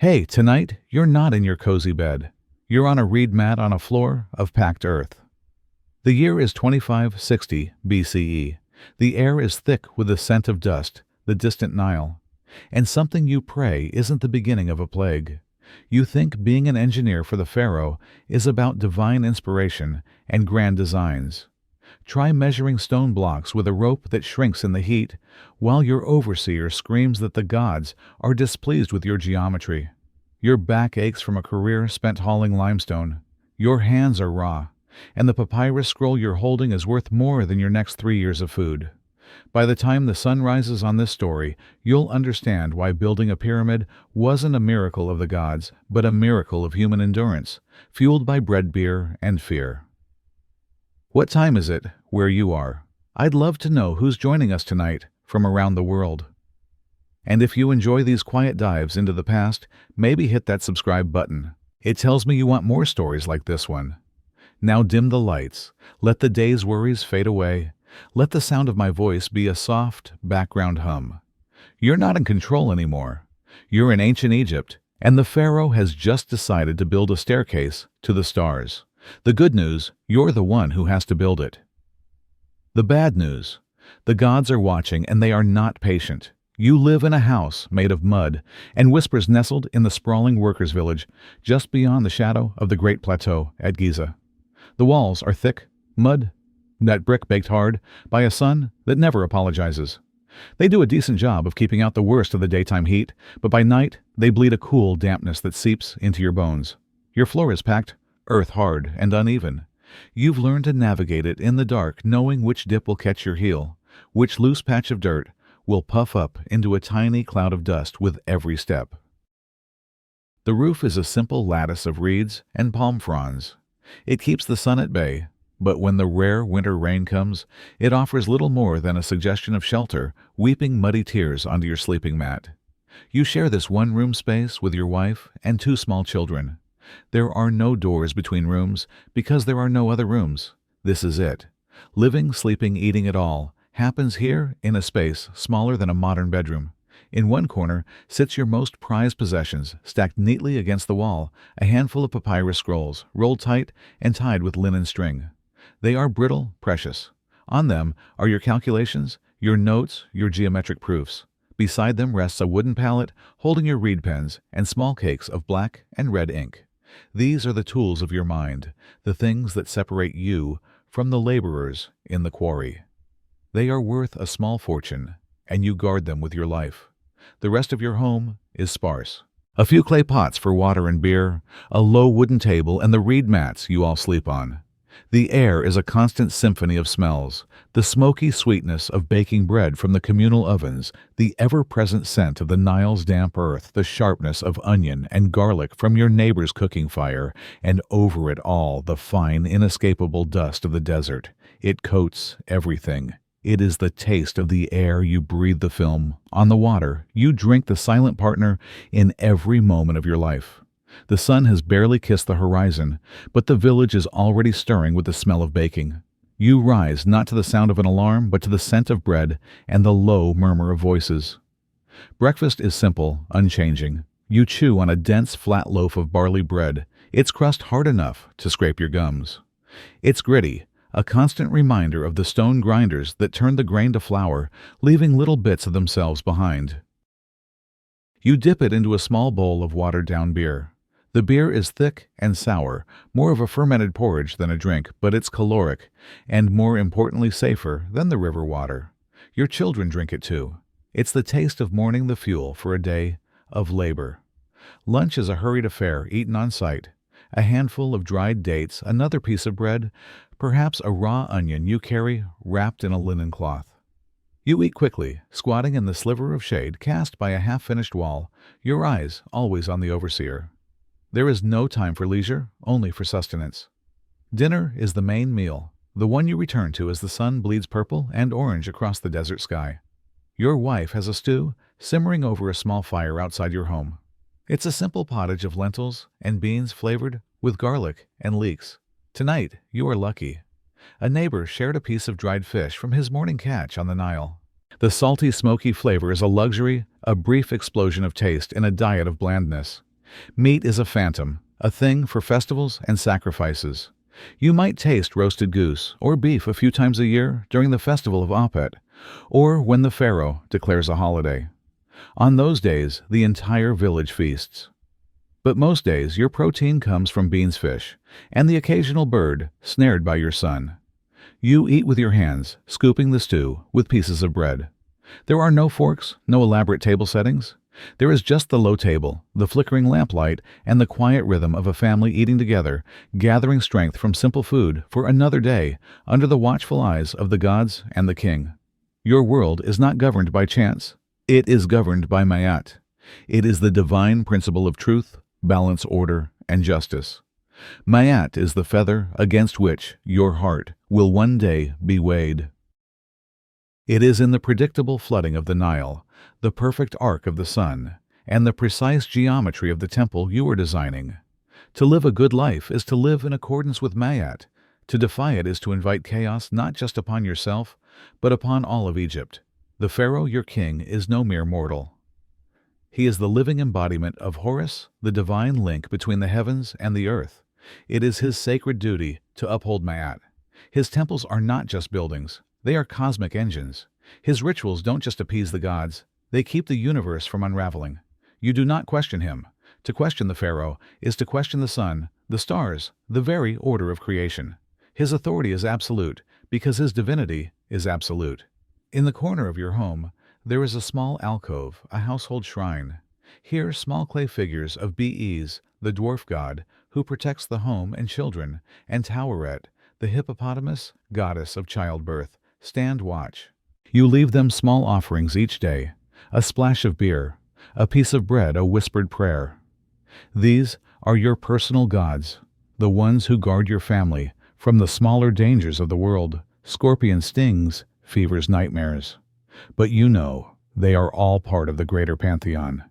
Hey, tonight, you're not in your cozy bed. You're on a reed mat on a floor of packed earth. The year is 2560 BCE. The air is thick with the scent of dust, the distant Nile. And something you pray isn't the beginning of a plague. You think being an engineer for the Pharaoh is about divine inspiration and grand designs. Try measuring stone blocks with a rope that shrinks in the heat, while your overseer screams that the gods are displeased with your geometry. Your back aches from a career spent hauling limestone. Your hands are raw, and the papyrus scroll you're holding is worth more than your next 3 years of food. By the time the sun rises on this story, you'll understand why building a pyramid wasn't a miracle of the gods, but a miracle of human endurance, fueled by bread, beer, and fear. What time is it where you are? I'd love to know who's joining us tonight from around the world. And if you enjoy these quiet dives into the past, maybe hit that subscribe button. It tells me you want more stories like this one. Now dim the lights. Let the day's worries fade away. Let the sound of my voice be a soft background hum. You're not in control anymore. You're in ancient Egypt, and the Pharaoh has just decided to build a staircase to the stars. The good news, you're the one who has to build it. The bad news, the gods are watching and they are not patient. You live in a house made of mud and whispers nestled in the sprawling workers' village just beyond the shadow of the Great Plateau at Giza. The walls are thick, mud, that brick baked hard by a sun that never apologizes. They do a decent job of keeping out the worst of the daytime heat, but by night they bleed a cool dampness that seeps into your bones. Your floor is packed, earth hard and uneven. You've learned to navigate it in the dark, knowing which dip will catch your heel, which loose patch of dirt will puff up into a tiny cloud of dust with every step. The roof is a simple lattice of reeds and palm fronds. It keeps the sun at bay, but when the rare winter rain comes, it offers little more than a suggestion of shelter, weeping muddy tears onto your sleeping mat. You share this one-room space with your wife and 2 small children. There are no doors between rooms because there are no other rooms. This is it. Living, sleeping, eating it all happens here in a space smaller than a modern bedroom. In one corner sits your most prized possessions, stacked neatly against the wall, a handful of papyrus scrolls, rolled tight and tied with linen string. They are brittle, precious. On them are your calculations, your notes, your geometric proofs. Beside them rests a wooden palette holding your reed pens and small cakes of black and red ink. These are the tools of your mind, the things that separate you from the laborers in the quarry. They are worth a small fortune, and you guard them with your life. The rest of your home is sparse. A few clay pots for water and beer, a low wooden table, and the reed mats you all sleep on. The air is a constant symphony of smells, the smoky sweetness of baking bread from the communal ovens, the ever-present scent of the Nile's damp earth, the sharpness of onion and garlic from your neighbor's cooking fire, and over it all the fine, inescapable dust of the desert. It coats everything. It is the taste of the air you breathe, the film on the water you drink, the silent partner in every moment of your life. The sun has barely kissed the horizon, but the village is already stirring with the smell of baking. You rise not to the sound of an alarm, but to the scent of bread and the low murmur of voices. Breakfast is simple, unchanging. You chew on a dense, flat loaf of barley bread, its crust hard enough to scrape your gums. It's gritty, a constant reminder of the stone grinders that turned the grain to flour, leaving little bits of themselves behind. You dip it into a small bowl of watered-down beer. The beer is thick and sour, more of a fermented porridge than a drink, but it's caloric, and more importantly safer than the river water. Your children drink it too. It's the taste of morning, the fuel for a day of labor. Lunch is a hurried affair, eaten on sight. A handful of dried dates, another piece of bread, perhaps a raw onion you carry wrapped in a linen cloth. You eat quickly, squatting in the sliver of shade cast by a half-finished wall, your eyes always on the overseer. There is no time for leisure, only for sustenance. Dinner is the main meal, the one you return to as the sun bleeds purple and orange across the desert sky. Your wife has a stew simmering over a small fire outside your home. It's a simple pottage of lentils and beans flavored with garlic and leeks. Tonight, you are lucky. A neighbor shared a piece of dried fish from his morning catch on the Nile. The salty, smoky flavor is a luxury, a brief explosion of taste in a diet of blandness. Meat is a phantom, a thing for festivals and sacrifices. You might taste roasted goose or beef a few times a year during the festival of Apet, or when the Pharaoh declares a holiday. On those days, the entire village feasts. But most days, your protein comes from beans fish, and the occasional bird snared by your son. You eat with your hands, scooping the stew with pieces of bread. There are no forks, no elaborate table settings. There is just the low table, the flickering lamplight, and the quiet rhythm of a family eating together, gathering strength from simple food for another day under the watchful eyes of the gods and the king. Your world is not governed by chance. It is governed by Ma'at. It is the divine principle of truth, balance, order, and justice. Ma'at is the feather against which your heart will one day be weighed. It is in the predictable flooding of the Nile, the perfect arc of the sun, and the precise geometry of the temple you are designing. To live a good life is to live in accordance with Ma'at. To defy it is to invite chaos not just upon yourself, but upon all of Egypt. The Pharaoh, your king, is no mere mortal. He is the living embodiment of Horus, the divine link between the heavens and the earth. It is his sacred duty to uphold Ma'at. His temples are not just buildings. They are cosmic engines. His rituals don't just appease the gods. They keep the universe from unraveling. You do not question him. To question the Pharaoh is to question the sun, the stars, the very order of creation. His authority is absolute because his divinity is absolute. In the corner of your home, there is a small alcove, a household shrine. Here, small clay figures of Bes, the dwarf god, who protects the home and children, and Taweret, the hippopotamus, goddess of childbirth, stand watch. You leave them small offerings each day, a splash of beer, a piece of bread, a whispered prayer. These are your personal gods, the ones who guard your family from the smaller dangers of the world, scorpion stings, fevers, nightmares. But you know they are all part of the greater pantheon.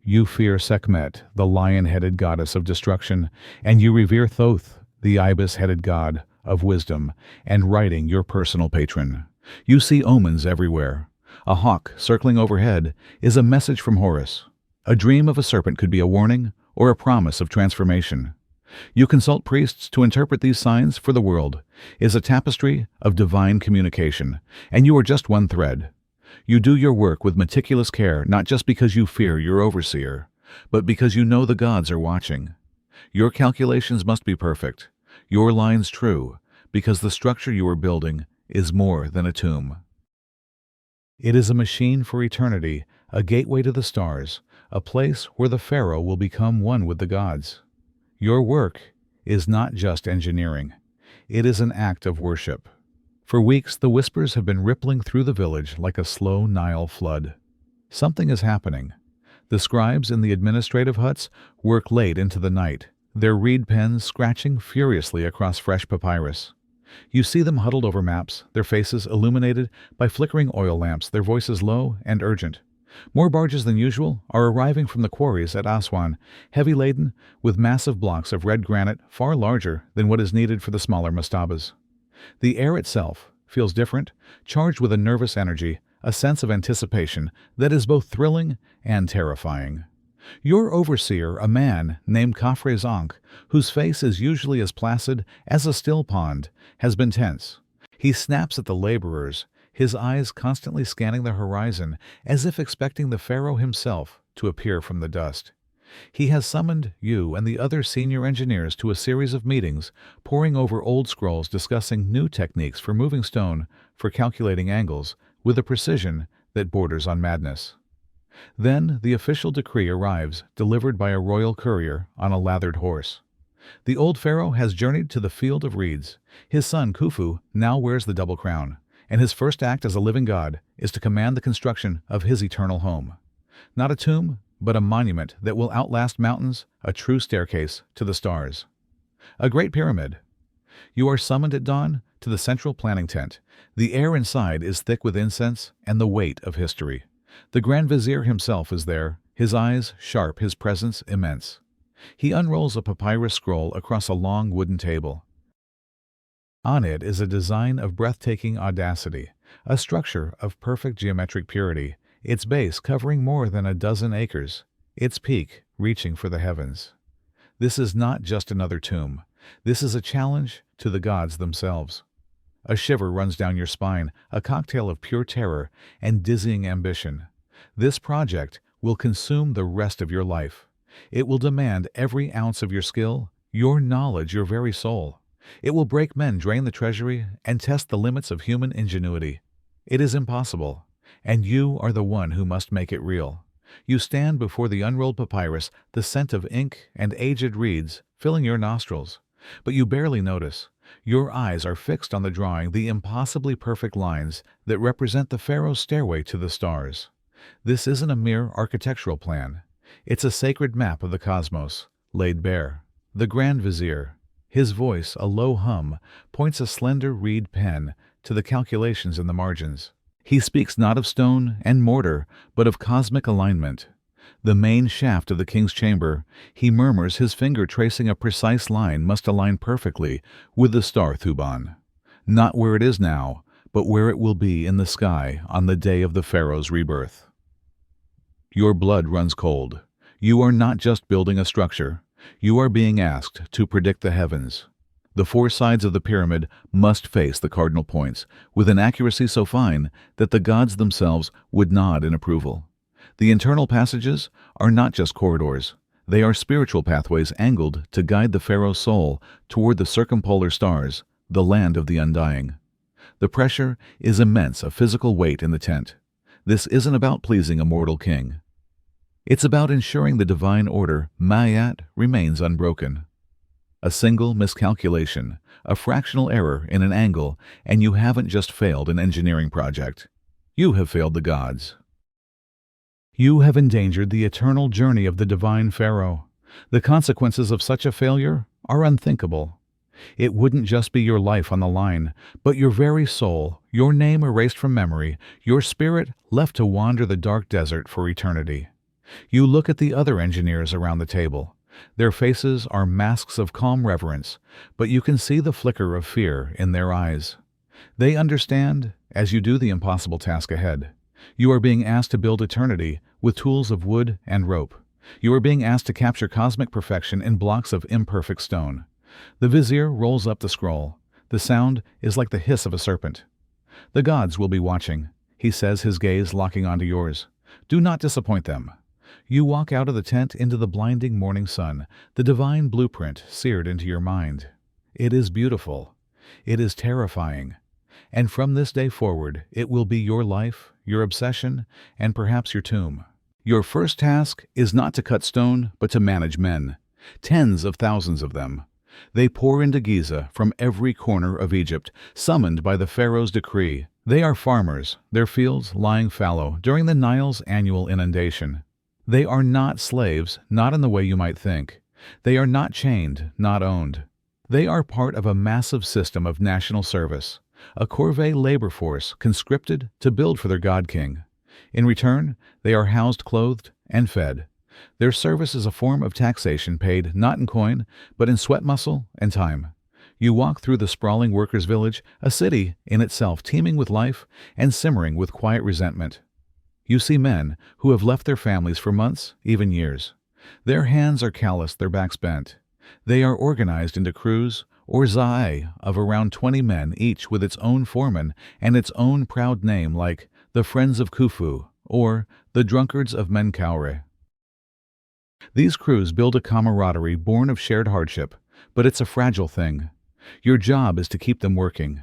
You fear Sekhmet, the lion-headed goddess of destruction, and you revere Thoth, the ibis-headed god of wisdom and writing, your personal patron. You see omens everywhere. A hawk circling overhead is a message from Horus. A dream of a serpent could be a warning or a promise of transformation. You consult priests to interpret these signs, for the world is a tapestry of divine communication, and you are just one thread. You do your work with meticulous care, not just because you fear your overseer, but because you know the gods are watching. Your calculations must be perfect, your lines true, because the structure you are building is more than a tomb. It is a machine for eternity, a gateway to the stars, a place where the Pharaoh will become one with the gods. Your work is not just engineering. It is an act of worship. For weeks, the whispers have been rippling through the village like a slow Nile flood. Something is happening. The scribes in the administrative huts work late into the night, their reed pens scratching furiously across fresh papyrus. You see them huddled over maps, their faces illuminated by flickering oil lamps, their voices low and urgent. More barges than usual are arriving from the quarries at Aswan, heavy laden with massive blocks of red granite far larger than what is needed for the smaller mastabas. The air itself feels different, charged with a nervous energy, a sense of anticipation that is both thrilling and terrifying. Your overseer, a man named Khafre's Ankh, whose face is usually as placid as a still pond, has been tense. He snaps at the laborers, his eyes constantly scanning the horizon as if expecting the Pharaoh himself to appear from the dust. He has summoned you and the other senior engineers to a series of meetings, poring over old scrolls discussing new techniques for moving stone, for calculating angles, with a precision that borders on madness. Then the official decree arrives, delivered by a royal courier on a lathered horse. The old Pharaoh has journeyed to the field of reeds. His son Khufu now wears the double crown, and his first act as a living god is to command the construction of his eternal home. Not a tomb, but a monument that will outlast mountains, a true staircase to the stars. A great pyramid. You are summoned at dawn to the central planning tent. The air inside is thick with incense and the weight of history. The Grand Vizier himself is there, his eyes sharp, his presence immense. He unrolls a papyrus scroll across a long wooden table. On it is a design of breathtaking audacity, a structure of perfect geometric purity, its base covering more than a dozen acres, its peak reaching for the heavens. This is not just another tomb. This is a challenge to the gods themselves. A shiver runs down your spine, a cocktail of pure terror and dizzying ambition. This project will consume the rest of your life. It will demand every ounce of your skill, your knowledge, your very soul. It will break men, drain the treasury, and test the limits of human ingenuity. It is impossible, and you are the one who must make it real. You stand before the unrolled papyrus, the scent of ink and aged reeds filling your nostrils. But you barely notice. Your eyes are fixed on the drawing, the impossibly perfect lines that represent the Pharaoh's stairway to the stars. This isn't a mere architectural plan. It's a sacred map of the cosmos, laid bare. The Grand Vizier, his voice a low hum, points a slender reed pen to the calculations in the margins. He speaks not of stone and mortar, but of cosmic alignment. The main shaft of the king's chamber, he murmurs, his finger tracing a precise line, must align perfectly with the star Thuban. Not where it is now, but where it will be in the sky on the day of the Pharaoh's rebirth. Your blood runs cold. You are not just building a structure. You are being asked to predict the heavens. The four sides of the pyramid must face the cardinal points with an accuracy so fine that the gods themselves would nod in approval. The internal passages are not just corridors. They are spiritual pathways angled to guide the Pharaoh's soul toward the circumpolar stars, the land of the undying. The pressure is immense, a physical weight in the tent. This isn't about pleasing a mortal king. It's about ensuring the divine order, Ma'at, remains unbroken. A single miscalculation, a fractional error in an angle, and you haven't just failed an engineering project. You have failed the gods. You have endangered the eternal journey of the divine Pharaoh. The consequences of such a failure are unthinkable. It wouldn't just be your life on the line, but your very soul, your name erased from memory, your spirit left to wander the dark desert for eternity. You look at the other engineers around the table. Their faces are masks of calm reverence, but you can see the flicker of fear in their eyes. They understand, as you do the impossible task ahead. You are being asked to build eternity with tools of wood and rope. You are being asked to capture cosmic perfection in blocks of imperfect stone. The vizier rolls up the scroll. The sound is like the hiss of a serpent. The gods will be watching, he says, his gaze locking onto yours. Do not disappoint them. You walk out of the tent into the blinding morning sun, the divine blueprint seared into your mind. It is beautiful. It is terrifying. And from this day forward, it will be your life, your obsession, and perhaps your tomb. Your first task is not to cut stone, but to manage men. Tens of thousands of them. They pour into Giza from every corner of Egypt, summoned by the Pharaoh's decree. They are farmers, their fields lying fallow during the Nile's annual inundation. They are not slaves, not in the way you might think. They are not chained, not owned. They are part of a massive system of national service, a corvée labor force conscripted to build for their god-king. In return, they are housed, clothed, and fed. Their service is a form of taxation paid not in coin, but in sweat muscle and time. You walk through the sprawling workers' village, a city in itself teeming with life and simmering with quiet resentment. You see men who have left their families for months, even years. Their hands are calloused, their backs bent. They are organized into crews, or za'ai, of around 20 men, each with its own foreman and its own proud name, like the Friends of Khufu or the Drunkards of Menkaure. These crews build a camaraderie born of shared hardship, but it's a fragile thing. Your job is to keep them working.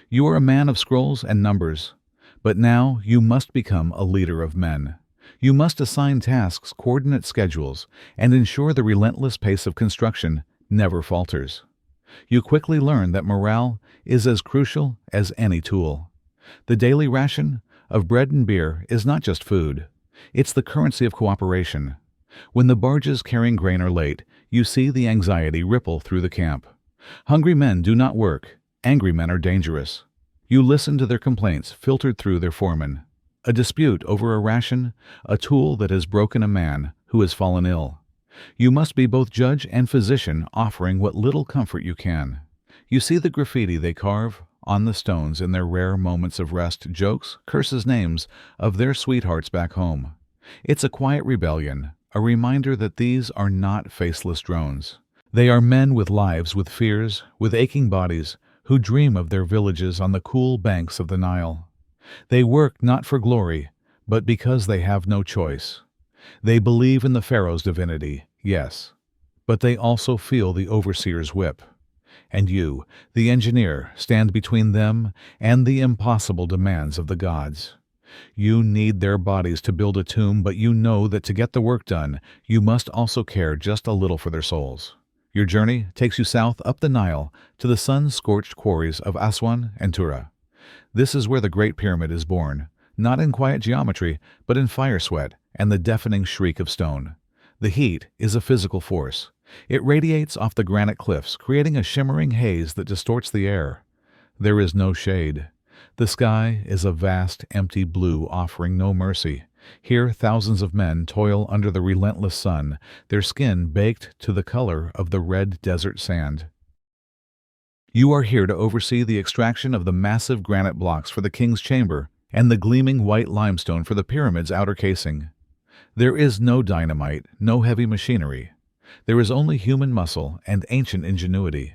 You are a man of scrolls and numbers, but now you must become a leader of men. You must assign tasks, coordinate schedules, and ensure the relentless pace of construction never falters. You quickly learn that morale is as crucial as any tool. The daily ration of bread and beer is not just food. It's the currency of cooperation. When the barges carrying grain are late, you see the anxiety ripple through the camp. Hungry men do not work. Angry men are dangerous. You listen to their complaints filtered through their foreman. A dispute over a ration, a tool that has broken a man who has fallen ill. You must be both judge and physician, offering what little comfort you can. You see the graffiti they carve on the stones in their rare moments of rest, jokes, curses, names of their sweethearts back home. It's a quiet rebellion, a reminder that these are not faceless drones. They are men with lives, with fears, with aching bodies, who dream of their villages on the cool banks of the Nile. They work not for glory, but because they have no choice. They believe in the Pharaoh's divinity, yes, but they also feel the overseer's whip. And you, the engineer, stand between them and the impossible demands of the gods. You need their bodies to build a tomb, but you know that to get the work done, you must also care just a little for their souls. Your journey takes you south up the Nile to the sun-scorched quarries of Aswan and Tura. This is where the Great Pyramid is born, not in quiet geometry, but in fire sweat and the deafening shriek of stone. The heat is a physical force. It radiates off the granite cliffs, creating a shimmering haze that distorts the air. There is no shade. The sky is a vast, empty blue offering no mercy. Here thousands of men toil under the relentless sun, their skin baked to the color of the red desert sand. You are here to oversee the extraction of the massive granite blocks for the king's chamber and the gleaming white limestone for the pyramid's outer casing. There is no dynamite, no heavy machinery. There is only human muscle and ancient ingenuity.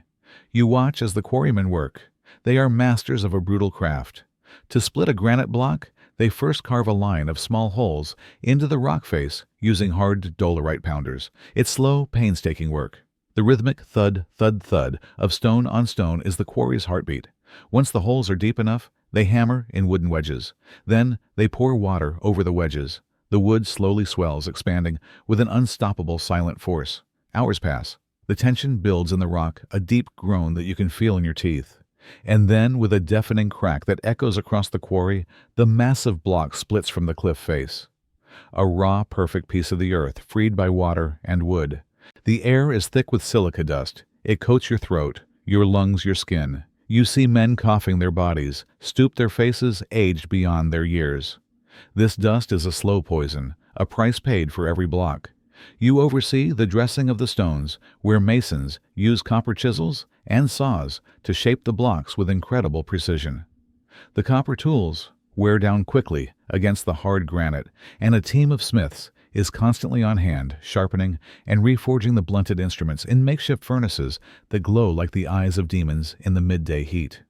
You watch as the quarrymen work. They are masters of a brutal craft. To split a granite block, they first carve a line of small holes into the rock face using hard dolerite pounders. It's slow, painstaking work. The rhythmic thud, thud, thud of stone on stone is the quarry's heartbeat. Once the holes are deep enough, they hammer in wooden wedges. Then they pour water over the wedges. The wood slowly swells, expanding with an unstoppable silent force. Hours pass. The tension builds in the rock, a deep groan that you can feel in your teeth. And then, with a deafening crack that echoes across the quarry, the massive block splits from the cliff face. A raw, perfect piece of the earth, freed by water and wood. The air is thick with silica dust. It coats your throat, your lungs, your skin. You see men coughing their bodies, stoop their faces, aged beyond their years. This dust is a slow poison, a price paid for every block. You oversee the dressing of the stones, where masons use copper chisels and saws to shape the blocks with incredible precision. The copper tools wear down quickly against the hard granite, and a team of smiths is constantly on hand, sharpening and reforging the blunted instruments in makeshift furnaces that glow like the eyes of demons in the midday heat.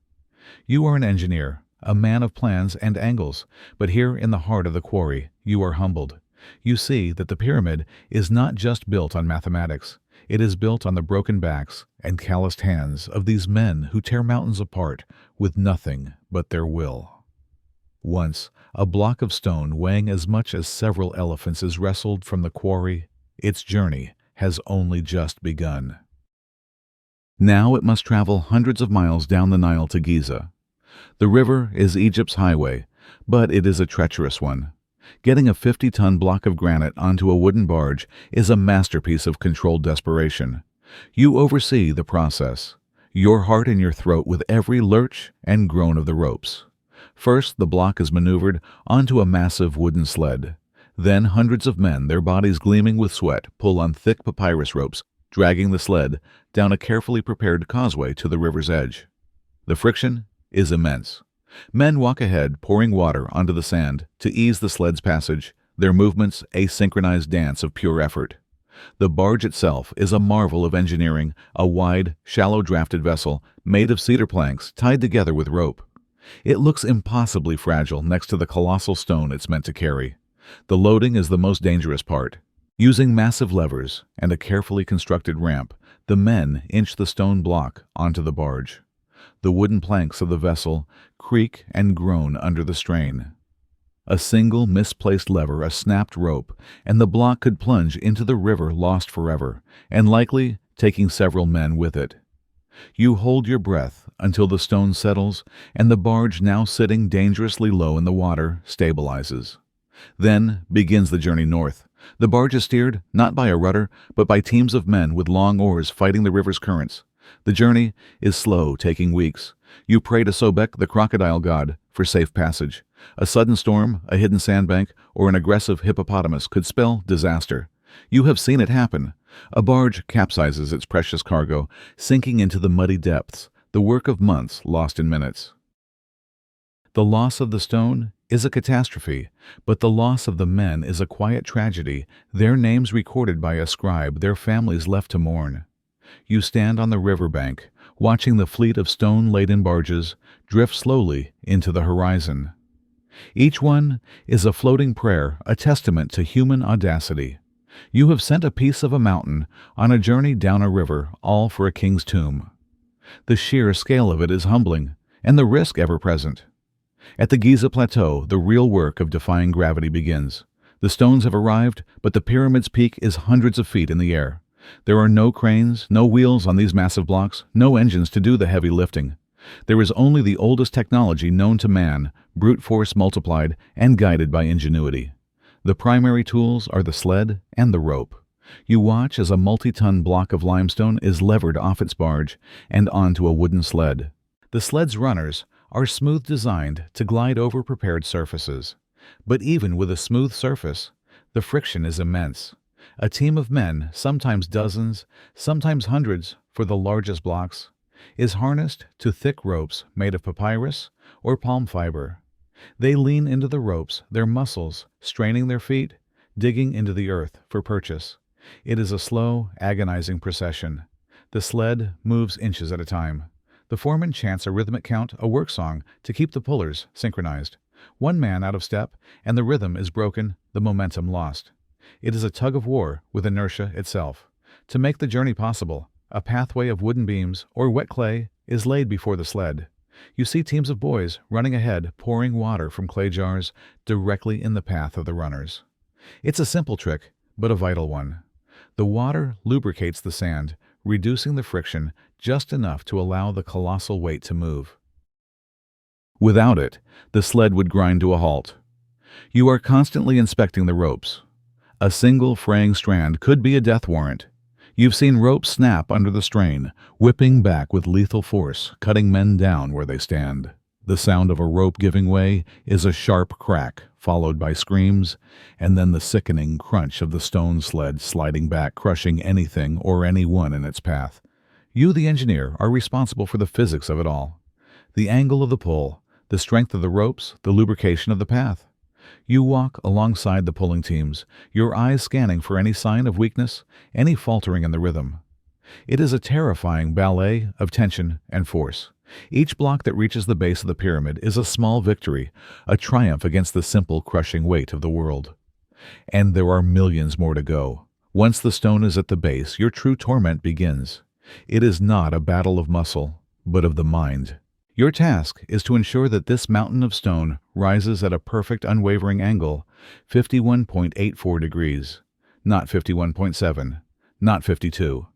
You are an engineer, a man of plans and angles, but here in the heart of the quarry, you are humbled. You see that the pyramid is not just built on mathematics. It is built on the broken backs and calloused hands of these men who tear mountains apart with nothing but their will. Once, a block of stone weighing as much as several elephants is wrestled from the quarry. Its journey has only just begun. Now it must travel hundreds of miles down the Nile to Giza. The river is Egypt's highway, but it is a treacherous one. Getting a 50-ton block of granite onto a wooden barge is a masterpiece of controlled desperation. You oversee the process, your heart in your throat with every lurch and groan of the ropes. First, the block is maneuvered onto a massive wooden sled. Then hundreds of men, their bodies gleaming with sweat, pull on thick papyrus ropes, dragging the sled down a carefully prepared causeway to the river's edge. The friction is immense. Men walk ahead, pouring water onto the sand to ease the sled's passage, their movements a synchronized dance of pure effort. The barge itself is a marvel of engineering, a wide, shallow-drafted vessel made of cedar planks tied together with rope. It looks impossibly fragile next to the colossal stone it's meant to carry. The loading is the most dangerous part. Using massive levers and a carefully constructed ramp, the men inch the stone block onto the barge. The wooden planks of the vessel creak and groan under the strain. A single misplaced lever, a snapped rope, and the block could plunge into the river lost forever, and likely taking several men with it. You hold your breath until the stone settles and the barge, now sitting dangerously low in the water, stabilizes. Then begins the journey north. The barge is steered not by a rudder, but by teams of men with long oars fighting the river's currents. The journey is slow, taking weeks. You pray to Sobek, the crocodile god, for safe passage. A sudden storm, a hidden sandbank, or an aggressive hippopotamus could spell disaster. You have seen it happen. A barge capsizes its precious cargo, sinking into the muddy depths, the work of months lost in minutes. The loss of the stone is a catastrophe, but the loss of the men is a quiet tragedy, their names recorded by a scribe, their families left to mourn. You stand on the riverbank, watching the fleet of stone-laden barges drift slowly into the horizon. Each one is a floating prayer, a testament to human audacity. You have sent a piece of a mountain on a journey down a river, all for a king's tomb. The sheer scale of it is humbling, and the risk ever present. At the Giza Plateau, the real work of defying gravity begins. The stones have arrived, but the pyramid's peak is hundreds of feet in the air. There are no cranes, no wheels on these massive blocks, no engines to do the heavy lifting. There is only the oldest technology known to man, brute force multiplied and guided by ingenuity. The primary tools are the sled and the rope. You watch as a multi-ton block of limestone is levered off its barge and onto a wooden sled. The sled's runners are smooth designed to glide over prepared surfaces. But even with a smooth surface, the friction is immense. A team of men, sometimes dozens, sometimes hundreds for the largest blocks, is harnessed to thick ropes made of papyrus or palm fiber. They lean into the ropes, their muscles straining their feet, digging into the earth for purchase. It is a slow, agonizing procession. The sled moves inches at a time. The foreman chants a rhythmic count, a work song, to keep the pullers synchronized. One man out of step, and the rhythm is broken, the momentum lost. It is a tug of war with inertia itself. To make the journey possible, a pathway of wooden beams or wet clay is laid before the sled. You see teams of boys running ahead, pouring water from clay jars directly in the path of the runners. It's a simple trick, but a vital one. The water lubricates the sand, reducing the friction just enough to allow the colossal weight to move. Without it, the sled would grind to a halt. You are constantly inspecting the ropes. A single fraying strand could be a death warrant. You've seen ropes snap under the strain, whipping back with lethal force, cutting men down where they stand. The sound of a rope giving way is a sharp crack, followed by screams, and then the sickening crunch of the stone sled sliding back, crushing anything or anyone in its path. You, the engineer, are responsible for the physics of it all. The angle of the pull, the strength of the ropes, the lubrication of the path. You walk alongside the pulling teams, your eyes scanning for any sign of weakness, any faltering in the rhythm. It is a terrifying ballet of tension and force. Each block that reaches the base of the pyramid is a small victory, a triumph against the simple, crushing weight of the world. And there are millions more to go. Once the stone is at the base, your true torment begins. It is not a battle of muscle, but of the mind. Your task is to ensure that this mountain of stone rises at a perfect unwavering angle, 51.84 degrees, not 51.7, not 52.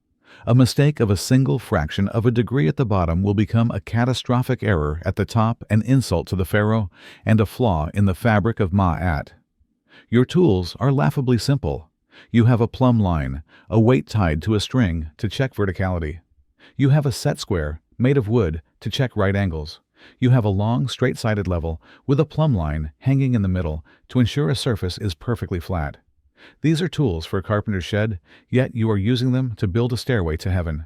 A mistake of a single fraction of a degree at the bottom will become a catastrophic error at the top, an insult to the Pharaoh, and a flaw in the fabric of Ma'at. Your tools are laughably simple. You have a plumb line, a weight tied to a string to check verticality. You have a set square made of wood to check right angles. You have a long, straight-sided level with a plumb line hanging in the middle to ensure a surface is perfectly flat. These are tools for a carpenter's shed, yet you are using them to build a stairway to heaven.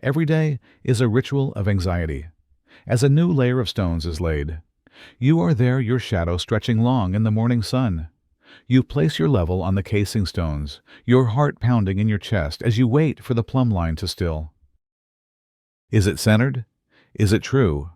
Every day is a ritual of anxiety. As a new layer of stones is laid, you are there, your shadow stretching long in the morning sun. You place your level on the casing stones, your heart pounding in your chest as you wait for the plumb line to still. Is it centered? Is it true?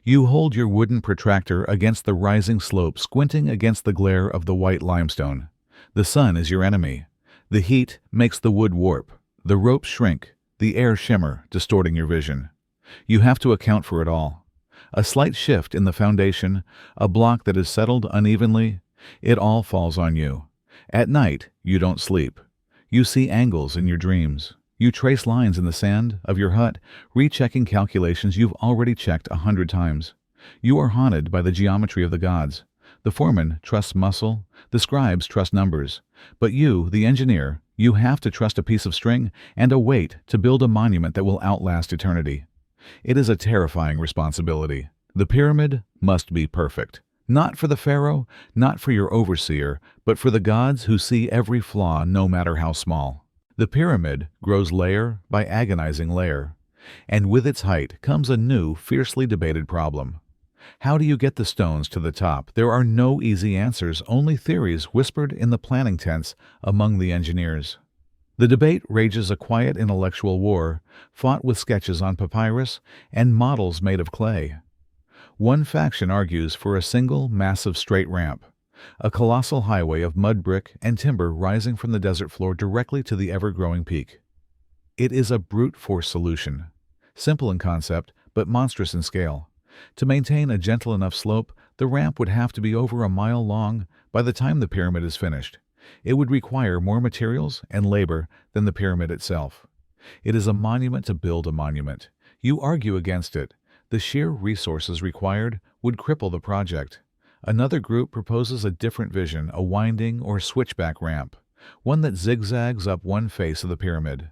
You hold your wooden protractor against the rising slope, squinting against the glare of the white limestone. The sun is your enemy. The heat makes the wood warp, the ropes shrink, the air shimmer, distorting your vision. You have to account for it all. A slight shift in the foundation, a block that is settled unevenly, it all falls on you. At night, you don't sleep. You see angles in your dreams. You trace lines in the sand of your hut, rechecking calculations you've already checked 100 times. You are haunted by the geometry of the gods. The foreman trusts muscle, the scribes trust numbers. But you, the engineer, you have to trust a piece of string and a weight to build a monument that will outlast eternity. It is a terrifying responsibility. The pyramid must be perfect. Not for the Pharaoh, not for your overseer, but for the gods who see every flaw no matter how small. The pyramid grows layer by agonizing layer, and with its height comes a new, fiercely debated problem. How do you get the stones to the top? There are no easy answers, only theories whispered in the planning tents among the engineers. The debate rages a quiet intellectual war, fought with sketches on papyrus and models made of clay. One faction argues for a single, massive straight ramp, a colossal highway of mud brick and timber rising from the desert floor directly to the ever-growing peak. It is a brute force solution, simple in concept but monstrous in scale. To maintain a gentle enough slope, the ramp would have to be over a mile long by the time the pyramid is finished. It would require more materials and labor than the pyramid itself. It is a monument to build a monument. You argue against it. The sheer resources required would cripple the project. Another group proposes a different vision, a winding or switchback ramp, one that zigzags up one face of the pyramid.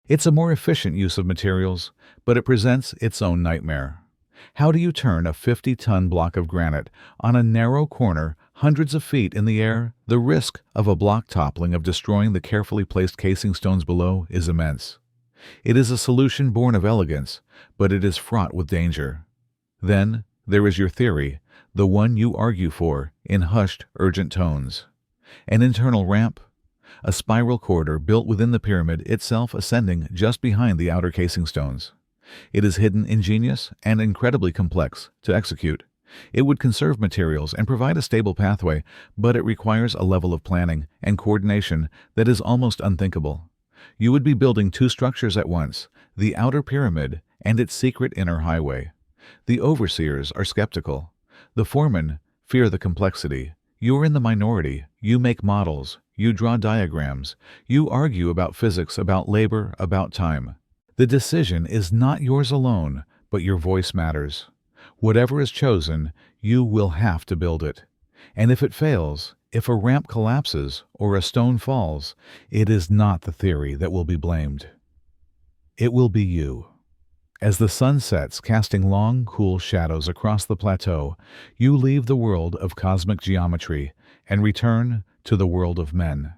It's a more efficient use of materials, but it presents its own nightmare. How do you turn a 50-ton block of granite on a narrow corner hundreds of feet in the air? The risk of a block toppling, of destroying the carefully placed casing stones below, is immense. It is a solution born of elegance, but it is fraught with danger. Then there is your theory, the one you argue for in hushed, urgent tones. An internal ramp, a spiral corridor built within the pyramid itself, ascending just behind the outer casing stones. It is hidden, ingenious, and incredibly complex to execute. It would conserve materials and provide a stable pathway, but it requires a level of planning and coordination that is almost unthinkable. You would be building two structures at once, the outer pyramid and its secret inner highway. The overseers are skeptical. The foremen fear the complexity. You're in the minority. You make models. You draw diagrams. You argue about physics, about labor, about time. The decision is not yours alone, but your voice matters. Whatever is chosen, you will have to build it. And if it fails, if a ramp collapses or a stone falls, it is not the theory that will be blamed. It will be you. As the sun sets, casting long, cool shadows across the plateau, you leave the world of cosmic geometry and return to the world of men.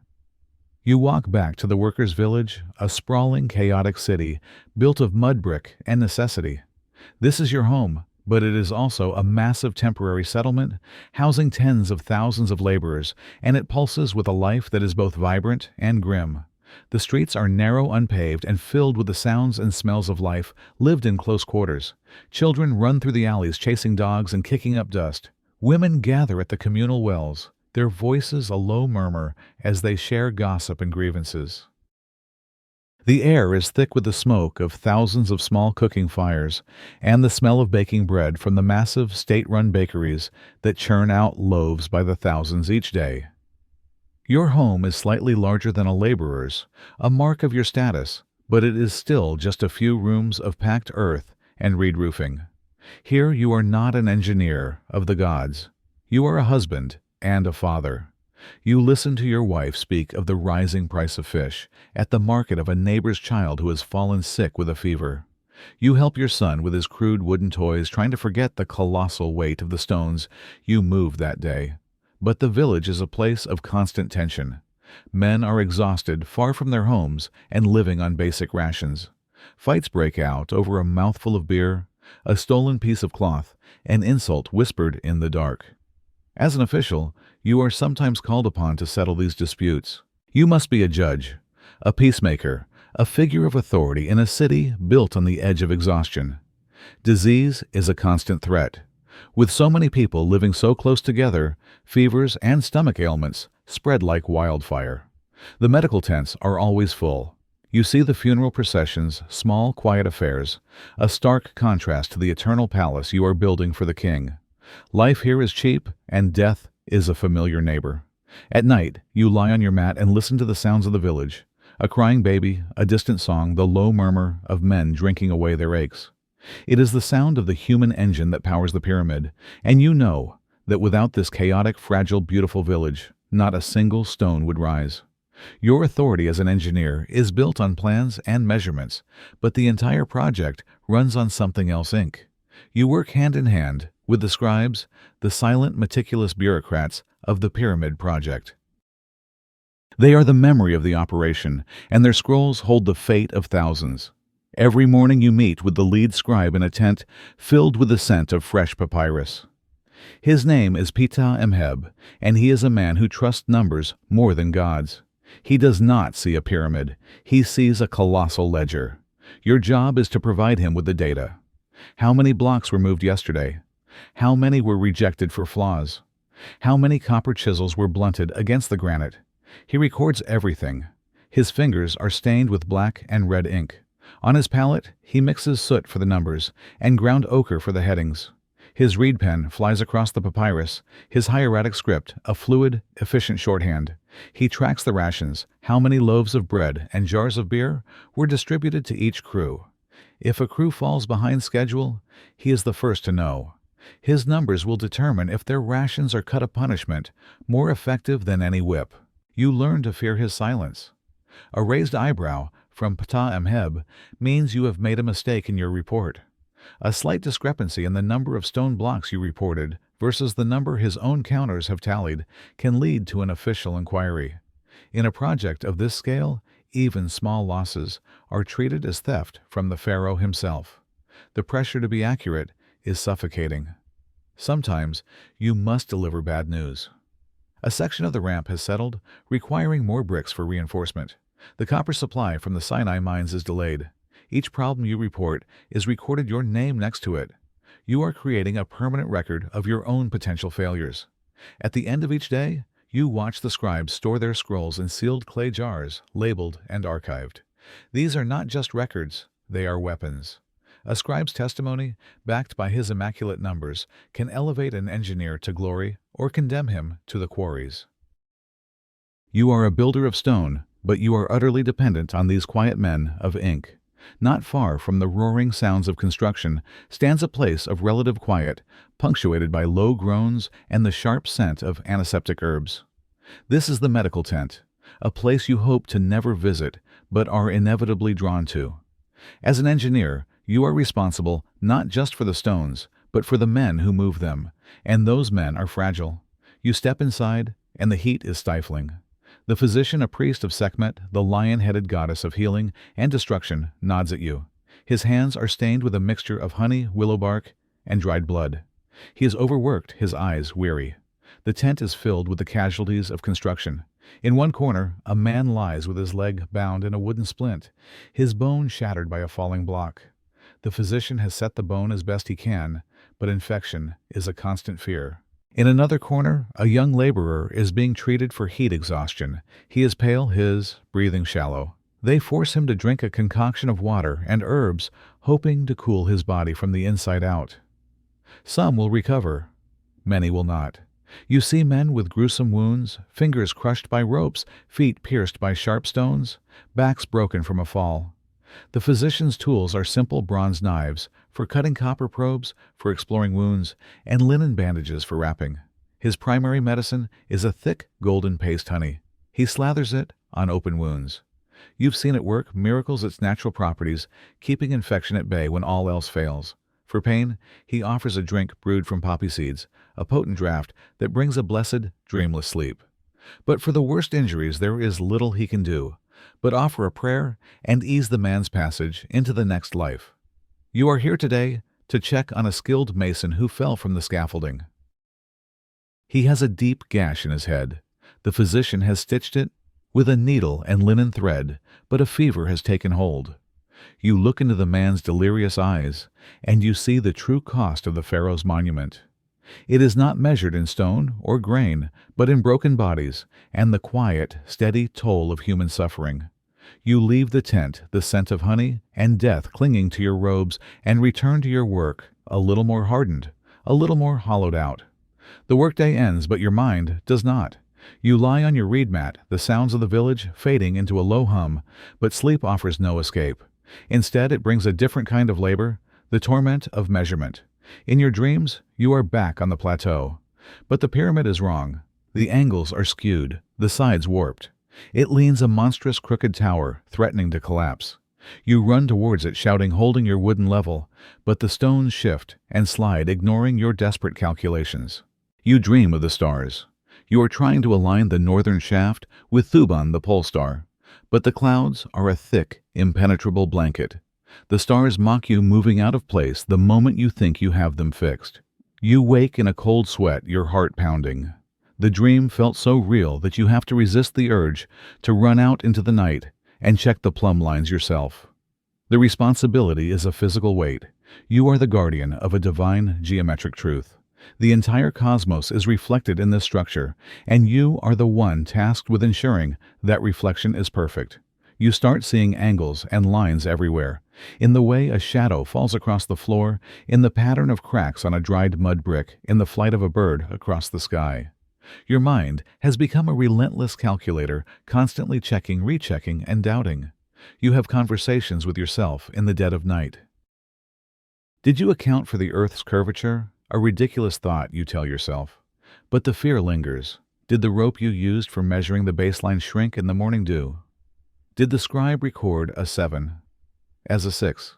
You walk back to the workers' village, a sprawling, chaotic city built of mud brick and necessity. This is your home, but it is also a massive temporary settlement, housing tens of thousands of laborers, and it pulses with a life that is both vibrant and grim. The streets are narrow, unpaved, and filled with the sounds and smells of life lived in close quarters. Children run through the alleys chasing dogs and kicking up dust. Women gather at the communal wells, their voices a low murmur as they share gossip and grievances. The air is thick with the smoke of thousands of small cooking fires and the smell of baking bread from the massive state-run bakeries that churn out loaves by the thousands each day. Your home is slightly larger than a laborer's, a mark of your status, but it is still just a few rooms of packed earth and reed roofing. Here you are not an engineer of the gods. You are a husband and a father. You listen to your wife speak of the rising price of fish, at the market of a neighbor's child who has fallen sick with a fever. You help your son with his crude wooden toys, trying to forget the colossal weight of the stones you moved that day. But the village is a place of constant tension. Men are exhausted, far from their homes, and living on basic rations. Fights break out over a mouthful of beer, a stolen piece of cloth, an insult whispered in the dark. As an official, you are sometimes called upon to settle these disputes. You must be a judge, a peacemaker, a figure of authority in a city built on the edge of exhaustion. Disease is a constant threat. With so many people living so close together, fevers and stomach ailments spread like wildfire. The medical tents are always full. You see the funeral processions, small, quiet affairs, a stark contrast to the eternal palace you are building for the king. Life here is cheap, and death is a familiar neighbor. At night, you lie on your mat and listen to the sounds of the village, a crying baby, a distant song, the low murmur of men drinking away their aches. It is the sound of the human engine that powers the pyramid, and you know that without this chaotic, fragile, beautiful village, not a single stone would rise. Your authority as an engineer is built on plans and measurements, but the entire project runs on something else, Inc. You work hand in hand with the scribes, the silent, meticulous bureaucrats of the pyramid project. They are the memory of the operation, and their scrolls hold the fate of thousands. Every morning you meet with the lead scribe in a tent filled with the scent of fresh papyrus. His name is Ptah Emheb, and he is a man who trusts numbers more than gods. He does not see a pyramid. He sees a colossal ledger. Your job is to provide him with the data. How many blocks were moved yesterday? How many were rejected for flaws? How many copper chisels were blunted against the granite? He records everything. His fingers are stained with black and red ink. On his palette, he mixes soot for the numbers and ground ochre for the headings. His reed pen flies across the papyrus, his hieratic script a fluid, efficient shorthand. He tracks the rations, how many loaves of bread and jars of beer were distributed to each crew. If a crew falls behind schedule, he is the first to know. His numbers will determine if their rations are cut a punishment more effective than any whip. You learn to fear his silence. A raised eyebrow from Ptah Emheb means you have made a mistake in your report. A slight discrepancy in the number of stone blocks you reported versus the number his own counters have tallied can lead to an official inquiry. In a project of this scale, even small losses are treated as theft from the Pharaoh himself. The pressure to be accurate is suffocating. Sometimes you must deliver bad news. A section of the ramp has settled, requiring more bricks for reinforcement. The copper supply from the Sinai mines is delayed. Each problem you report is recorded your name next to it. You are creating a permanent record of your own potential failures. At the end of each day, you watch the scribes store their scrolls in sealed clay jars, labeled and archived. These are not just records, they are weapons. A scribe's testimony, backed by his immaculate numbers, can elevate an engineer to glory or condemn him to the quarries. You are a builder of stone, but you are utterly dependent on these quiet men of ink. Not far from the roaring sounds of construction stands a place of relative quiet, punctuated by low groans and the sharp scent of antiseptic herbs. This is the medical tent, a place you hope to never visit, but are inevitably drawn to. As an engineer, you are responsible not just for the stones, but for the men who move them, and those men are fragile. You step inside, and the heat is stifling. The physician, a priest of Sekhmet, the lion-headed goddess of healing and destruction, nods at you. His hands are stained with a mixture of honey, willow bark, and dried blood. He is overworked, his eyes weary. The tent is filled with the casualties of construction. In one corner, a man lies with his leg bound in a wooden splint, his bone shattered by a falling block. The physician has set the bone as best he can, but infection is a constant fear. In another corner, a young laborer is being treated for heat exhaustion. He is pale, his breathing shallow. They force him to drink a concoction of water and herbs, hoping to cool his body from the inside out. Some will recover. Many will not. You see men with gruesome wounds, fingers crushed by ropes, feet pierced by sharp stones, backs broken from a fall. The physician's tools are simple bronze knives for cutting copper probes, for exploring wounds, and linen bandages for wrapping. His primary medicine is a thick golden paste honey. He slathers it on open wounds. You've seen it work, miracles its natural properties, keeping infection at bay when all else fails. For pain, he offers a drink brewed from poppy seeds, a potent draught that brings a blessed, dreamless sleep. But for the worst injuries there is little he can do, but offer a prayer and ease the man's passage into the next life. You are here today to check on a skilled mason who fell from the scaffolding. He has a deep gash in his head. The physician has stitched it with a needle and linen thread, but a fever has taken hold. You look into the man's delirious eyes, and you see the true cost of the Pharaoh's monument. It is not measured in stone or grain, but in broken bodies and the quiet, steady toll of human suffering. You leave the tent, the scent of honey and death clinging to your robes, and return to your work, a little more hardened, a little more hollowed out. The workday ends, but your mind does not. You lie on your reed mat, the sounds of the village fading into a low hum, but sleep offers no escape. Instead, it brings a different kind of labor, the torment of measurement. In your dreams, you are back on the plateau. But the pyramid is wrong. The angles are skewed, the sides warped. It leans a monstrous crooked tower, threatening to collapse. You run towards it, shouting, holding your wooden level, but the stones shift and slide, ignoring your desperate calculations. You dream of the stars. You are trying to align the northern shaft with Thuban, the pole star, but the clouds are a thick, impenetrable blanket. The stars mock you moving out of place the moment you think you have them fixed. You wake in a cold sweat, your heart pounding. The dream felt so real that you have to resist the urge to run out into the night and check the plumb lines yourself. The responsibility is a physical weight. You are the guardian of a divine geometric truth. The entire cosmos is reflected in this structure, and you are the one tasked with ensuring that reflection is perfect. You start seeing angles and lines everywhere, in the way a shadow falls across the floor, in the pattern of cracks on a dried mud brick, in the flight of a bird across the sky. Your mind has become a relentless calculator, constantly checking, rechecking, and doubting. You have conversations with yourself in the dead of night. Did you account for the Earth's curvature? A ridiculous thought, you tell yourself. But the fear lingers. Did the rope you used for measuring the baseline shrink in the morning dew? Did the scribe record a 7 as a 6?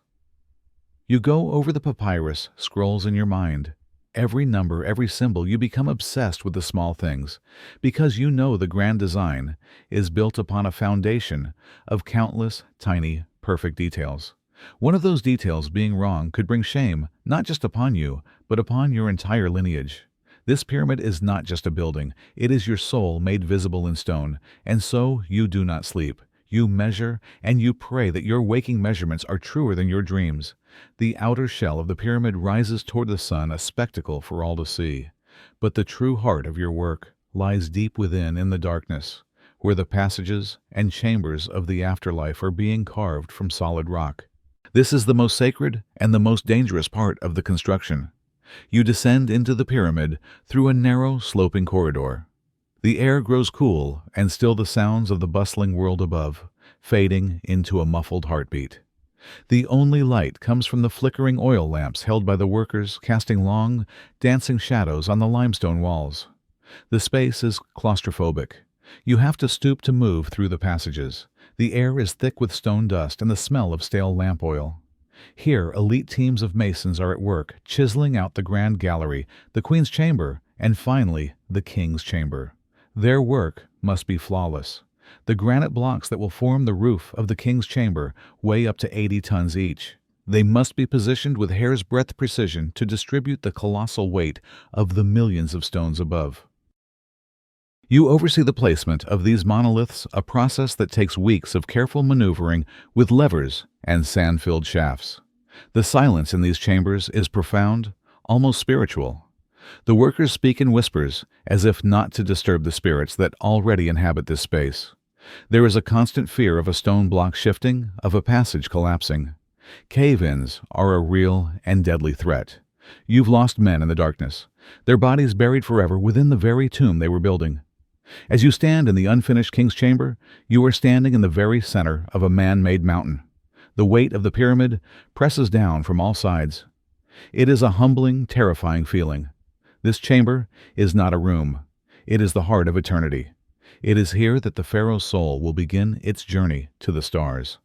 You go over the papyrus scrolls in your mind. Every number, every symbol, you become obsessed with the small things, because you know the grand design is built upon a foundation of countless, tiny, perfect details. One of those details being wrong could bring shame, not just upon you, but upon your entire lineage. This pyramid is not just a building, it is your soul made visible in stone, and so you do not sleep. You measure, and you pray that your waking measurements are truer than your dreams. The outer shell of the pyramid rises toward the sun, a spectacle for all to see. But the true heart of your work lies deep within in the darkness, where the passages and chambers of the afterlife are being carved from solid rock. This is the most sacred and the most dangerous part of the construction. You descend into the pyramid through a narrow, sloping corridor. The air grows cool, and still the sounds of the bustling world above, fading into a muffled heartbeat. The only light comes from the flickering oil lamps held by the workers, casting long, dancing shadows on the limestone walls. The space is claustrophobic. You have to stoop to move through the passages. The air is thick with stone dust and the smell of stale lamp oil. Here, elite teams of masons are at work, chiseling out the grand gallery, the Queen's chamber, and finally, the King's chamber. Their work must be flawless. The granite blocks that will form the roof of the King's chamber weigh up to 80 tons each. They must be positioned with hair's breadth precision to distribute the colossal weight of the millions of stones above. You oversee the placement of these monoliths, a process that takes weeks of careful maneuvering with levers and sand-filled shafts. The silence in these chambers is profound, almost spiritual. The workers speak in whispers, as if not to disturb the spirits that already inhabit this space. There is a constant fear of a stone block shifting, of a passage collapsing. Cave-ins are a real and deadly threat. You've lost men in the darkness, their bodies buried forever within the very tomb they were building. As you stand in the unfinished King's chamber, you are standing in the very center of a man-made mountain. The weight of the pyramid presses down from all sides. It is a humbling, terrifying feeling. This chamber is not a room. It is the heart of eternity. It is here that the Pharaoh's soul will begin its journey to the stars.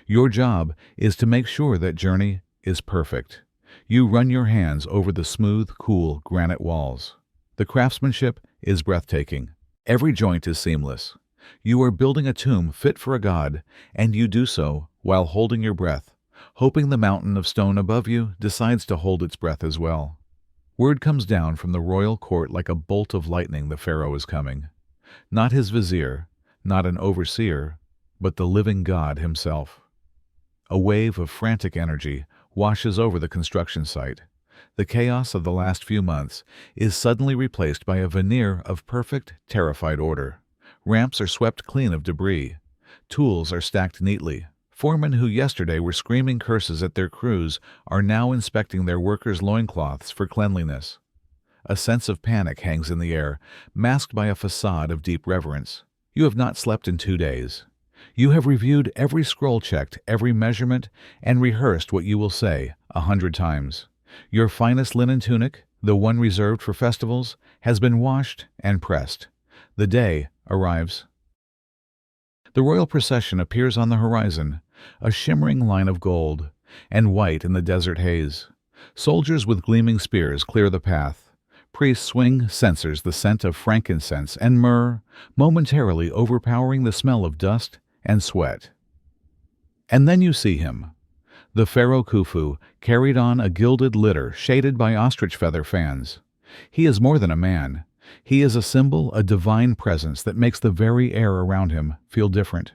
Your job is to make sure that journey is perfect. You run your hands over the smooth, cool granite walls. The craftsmanship is breathtaking. Every joint is seamless. You are building a tomb fit for a god, and you do so while holding your breath, hoping the mountain of stone above you decides to hold its breath as well. Word comes down from the royal court like a bolt of lightning: the Pharaoh is coming. Not his vizier, not an overseer, but the living God himself. A wave of frantic energy washes over the construction site. The chaos of the last few months is suddenly replaced by a veneer of perfect, terrified order. Ramps are swept clean of debris. Tools are stacked neatly. Foremen who yesterday were screaming curses at their crews are now inspecting their workers' loincloths for cleanliness. A sense of panic hangs in the air, masked by a facade of deep reverence. You have not slept in 2 days. You have reviewed every scroll, checked every measurement, and rehearsed what you will say 100 times. Your finest linen tunic, the one reserved for festivals, has been washed and pressed. The day arrives. The royal procession appears on the horizon, a shimmering line of gold and white in the desert haze. Soldiers with gleaming spears clear the path. Priests swing censers, the scent of frankincense and myrrh, momentarily overpowering the smell of dust and sweat. And then you see him, The Pharaoh Khufu carried on a gilded litter shaded by ostrich feather fans. He is more than a man. He is a symbol, a divine presence that makes the very air around him feel different.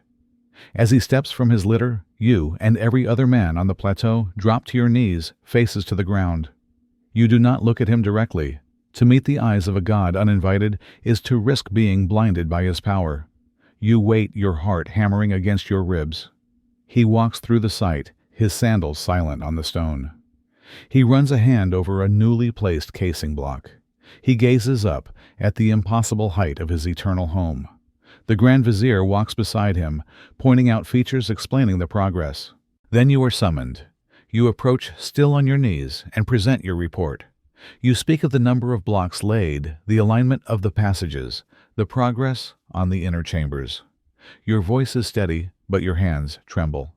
As he steps from his litter, you and every other man on the plateau drop to your knees, faces to the ground. You do not look at him directly. To meet the eyes of a god uninvited is to risk being blinded by his power. You wait, your heart hammering against your ribs. He walks through the sight, his sandals silent on the stone. He runs a hand over a newly placed casing block. He gazes up at the impossible height of his eternal home. The Grand Vizier walks beside him, pointing out features explaining the progress. Then you are summoned. You approach still on your knees and present your report. You speak of the number of blocks laid, the alignment of the passages, the progress on the inner chambers. Your voice is steady, but your hands tremble.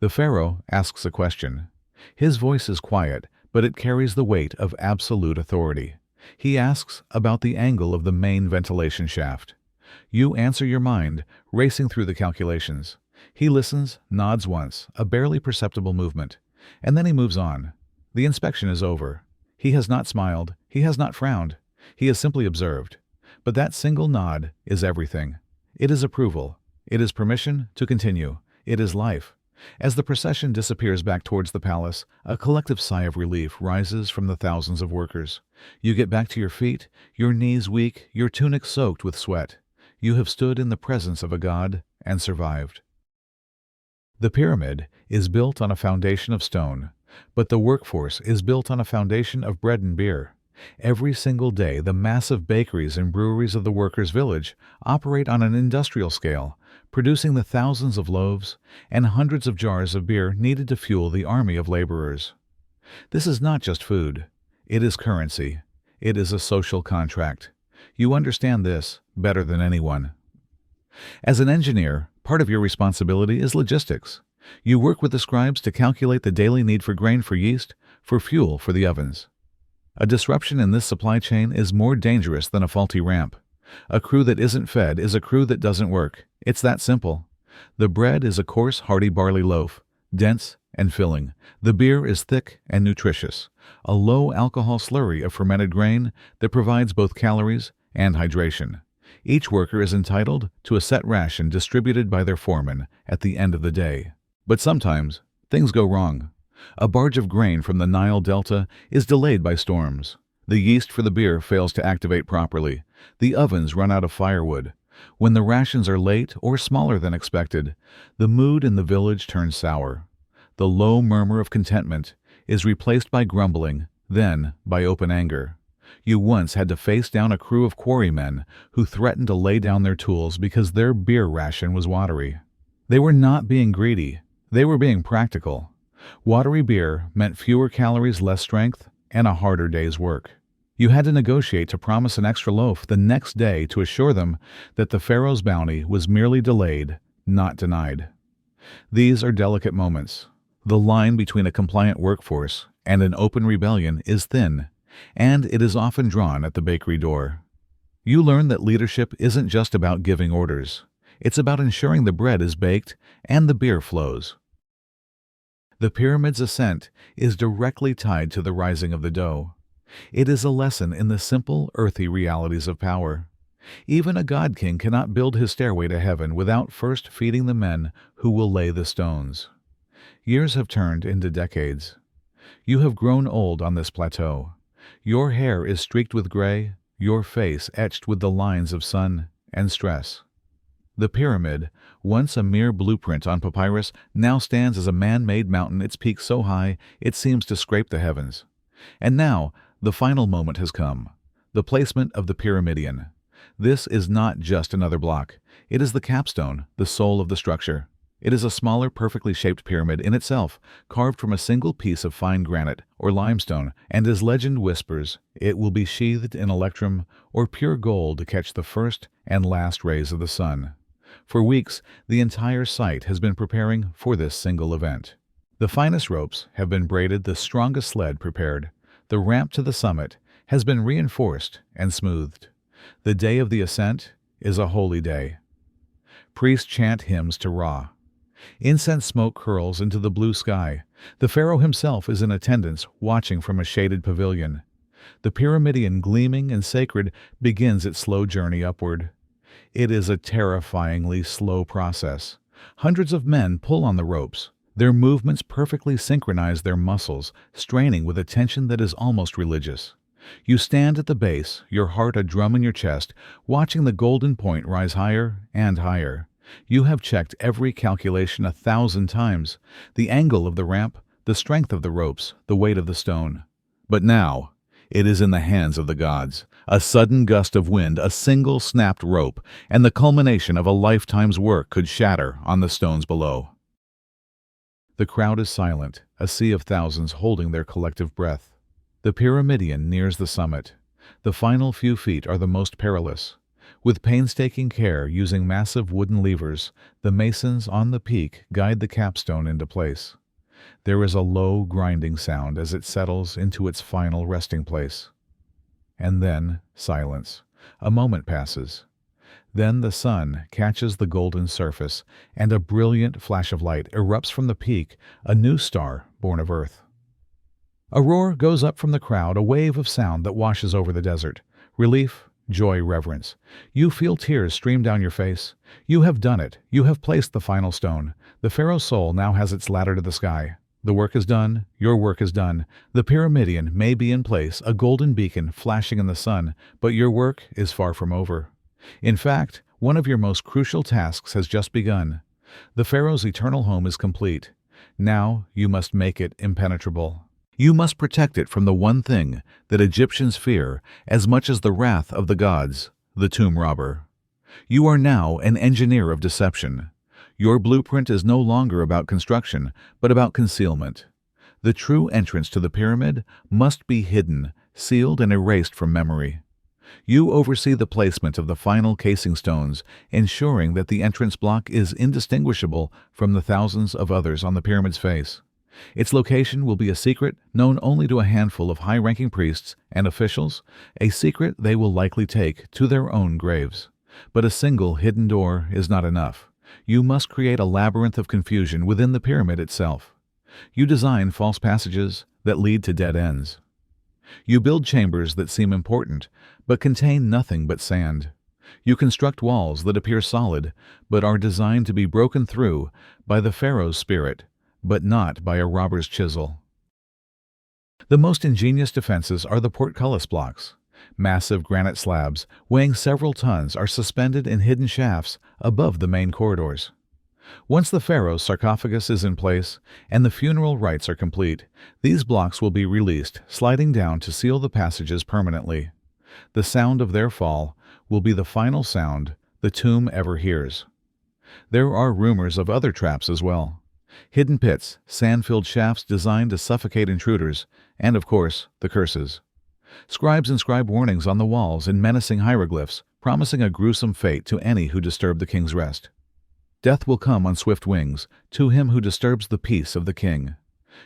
The Pharaoh asks a question. His voice is quiet, but it carries the weight of absolute authority. He asks about the angle of the main ventilation shaft. You answer your mind, racing through the calculations. He listens, nods once, a barely perceptible movement, and then he moves on. The inspection is over. He has not smiled, he has not frowned, he has simply observed. But that single nod is everything. It is approval. It is permission to continue. It is life. As the procession disappears back towards the palace, a collective sigh of relief rises from the thousands of workers. You get back to your feet, your knees weak, your tunic soaked with sweat. You have stood in the presence of a god and survived. The pyramid is built on a foundation of stone, but the workforce is built on a foundation of bread and beer. Every single day, the massive bakeries and breweries of the workers' village operate on an industrial scale, producing the thousands of loaves and hundreds of jars of beer needed to fuel the army of laborers. This is not just food. It is currency. It is a social contract. You understand this better than anyone. As an engineer, part of your responsibility is logistics. You work with the scribes to calculate the daily need for grain for yeast, for fuel for the ovens. A disruption in this supply chain is more dangerous than a faulty ramp. A crew that isn't fed is a crew that doesn't work. It's that simple. The bread is a coarse, hearty barley loaf, dense and filling. The beer is thick and nutritious, a low-alcohol slurry of fermented grain that provides both calories and hydration. Each worker is entitled to a set ration distributed by their foreman at the end of the day. But sometimes, things go wrong. A barge of grain from the Nile Delta is delayed by storms. The yeast for the beer fails to activate properly. The ovens run out of firewood. When the rations are late or smaller than expected, the mood in the village turns sour. The low murmur of contentment is replaced by grumbling, then by open anger. You once had to face down a crew of quarrymen who threatened to lay down their tools because their beer ration was watery. They were not being greedy. They were being practical. Watery beer meant fewer calories, less strength, and a harder day's work. You had to negotiate to promise an extra loaf the next day to assure them that the Pharaoh's bounty was merely delayed, not denied. These are delicate moments. The line between a compliant workforce and an open rebellion is thin, and it is often drawn at the bakery door. You learn that leadership isn't just about giving orders. It's about ensuring the bread is baked and the beer flows. The pyramid's ascent is directly tied to the rising of the dough. It is a lesson in the simple, earthy realities of power. Even a god king cannot build his stairway to heaven without first feeding the men who will lay the stones. Years have turned into decades. You have grown old on this plateau. Your hair is streaked with gray, your face etched with the lines of sun and stress. The pyramid, once a mere blueprint on papyrus, now stands as a man-made mountain, its peak so high it seems to scrape the heavens. And now, the final moment has come, the placement of the pyramidion. This is not just another block. It is the capstone, the soul of the structure. It is a smaller, perfectly shaped pyramid in itself, carved from a single piece of fine granite or limestone, and as legend whispers, it will be sheathed in electrum or pure gold to catch the first and last rays of the sun. For weeks, the entire site has been preparing for this single event. The finest ropes have been braided, the strongest sled prepared. The ramp to the summit has been reinforced and smoothed. The day of the ascent is a holy day. Priests chant hymns to Ra. Incense smoke curls into the blue sky. The pharaoh himself is in attendance, watching from a shaded pavilion. The pyramidion, gleaming and sacred, begins its slow journey upward. It is a terrifyingly slow process. Hundreds of men pull on the ropes. Their movements perfectly synchronize their muscles, straining with a tension that is almost religious. You stand at the base, your heart a drum in your chest, watching the golden point rise higher and higher. You have checked every calculation 1,000 times, the angle of the ramp, the strength of the ropes, the weight of the stone. But now, it is in the hands of the gods. A sudden gust of wind, a single snapped rope, and the culmination of a lifetime's work could shatter on the stones below. The crowd is silent, a sea of thousands holding their collective breath. The pyramidion nears the summit. The final few feet are the most perilous. With painstaking care, using massive wooden levers, the masons on the peak guide the capstone into place. There is a low, grinding sound as it settles into its final resting place. And then, silence. A moment passes. Then the sun catches the golden surface, and a brilliant flash of light erupts from the peak, a new star born of earth. A roar goes up from the crowd, a wave of sound that washes over the desert. Relief, joy, reverence. You feel tears stream down your face. You have done it. You have placed the final stone. The pharaoh's soul now has its ladder to the sky. The work is done. Your work is done. The pyramidion may be in place, a golden beacon flashing in the sun, but your work is far from over. In fact, one of your most crucial tasks has just begun. The pharaoh's eternal home is complete. Now you must make it impenetrable. You must protect it from the one thing that Egyptians fear as much as the wrath of the gods, the tomb robber. You are now an engineer of deception. Your blueprint is no longer about construction, but about concealment. The true entrance to the pyramid must be hidden, sealed, and erased from memory. You oversee the placement of the final casing stones, ensuring that the entrance block is indistinguishable from the thousands of others on the pyramid's face. Its location will be a secret known only to a handful of high-ranking priests and officials, a secret they will likely take to their own graves. But a single hidden door is not enough. You must create a labyrinth of confusion within the pyramid itself. You design false passages that lead to dead ends. You build chambers that seem important, but contain nothing but sand. You construct walls that appear solid, but are designed to be broken through by the pharaoh's spirit, but not by a robber's chisel. The most ingenious defenses are the portcullis blocks. Massive granite slabs, weighing several tons, are suspended in hidden shafts above the main corridors. Once the pharaoh's sarcophagus is in place and the funeral rites are complete, these blocks will be released, sliding down to seal the passages permanently. The sound of their fall will be the final sound the tomb ever hears. There are rumors of other traps as well. Hidden pits, sand-filled shafts designed to suffocate intruders, and, of course, the curses. Scribes inscribe warnings on the walls in menacing hieroglyphs, promising a gruesome fate to any who disturb the king's rest. Death will come on swift wings to him who disturbs the peace of the king.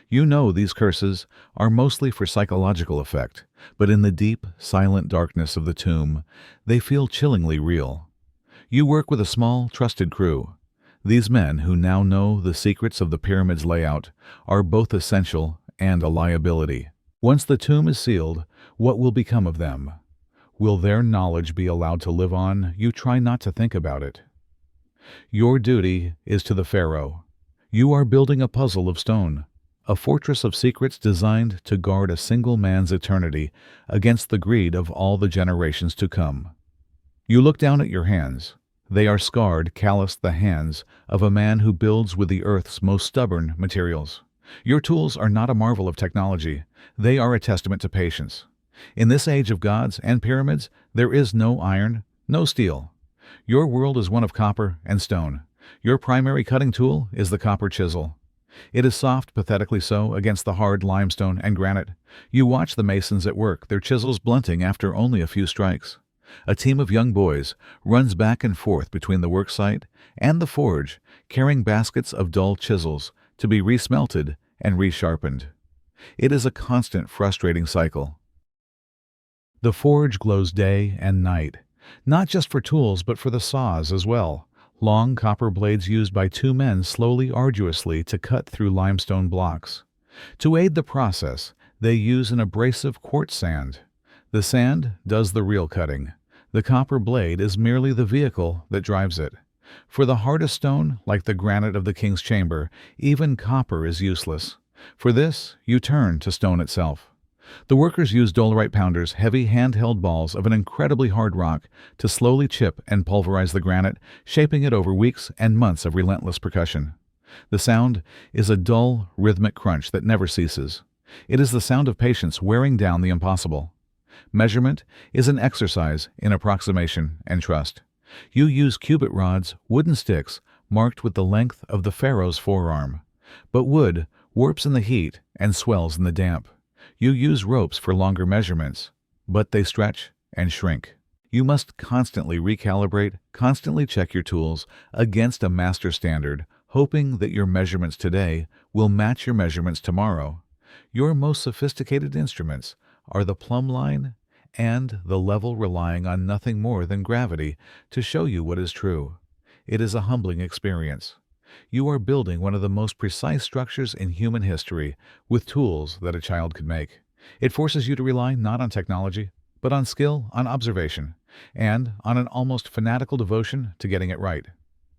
You know these curses are mostly for psychological effect, but in the deep, silent darkness of the tomb, they feel chillingly real. You work with a small, trusted crew. These men, who now know the secrets of the pyramid's layout, are both essential and a liability. Once the tomb is sealed, what will become of them? Will their knowledge be allowed to live on? You try not to think about it. Your duty is to the pharaoh. You are building a puzzle of stone, a fortress of secrets designed to guard a single man's eternity against the greed of all the generations to come. You look down at your hands. They are scarred, calloused the hands of a man who builds with the earth's most stubborn materials. Your tools are not a marvel of technology. They are a testament to patience. In this age of gods and pyramids, there is no iron, no steel. Your world is one of copper and stone. Your primary cutting tool is the copper chisel. It is soft, pathetically so, against the hard limestone and granite. You watch the masons at work, their chisels blunting after only a few strikes. A team of young boys runs back and forth between the worksite and the forge, carrying baskets of dull chisels to be resmelted and resharpened. It is a constant, frustrating cycle. The forge glows day and night, not just for tools but for the saws as well, long copper blades used by two men slowly arduously to cut through limestone blocks. To aid the process, they use an abrasive quartz sand. The sand does the real cutting. The copper blade is merely the vehicle that drives it. For the hardest stone, like the granite of the king's chamber, even copper is useless. For this, you turn to stone itself. The workers use dolerite pounders, heavy handheld balls of an incredibly hard rock, to slowly chip and pulverize the granite, shaping it over weeks and months of relentless percussion. The sound is a dull, rhythmic crunch that never ceases. It is the sound of patience wearing down the impossible. Measurement is an exercise in approximation and trust. You use cubit rods, wooden sticks, marked with the length of the Pharaoh's forearm. But wood warps in the heat and swells in the damp. You use ropes for longer measurements, but they stretch and shrink. You must constantly recalibrate, constantly check your tools against a master standard, hoping that your measurements today will match your measurements tomorrow. Your most sophisticated instruments are the plumb line and the level, relying on nothing more than gravity to show you what is true. It is a humbling experience. You are building one of the most precise structures in human history with tools that a child could make. It forces you to rely not on technology, but on skill, on observation, and on an almost fanatical devotion to getting it right.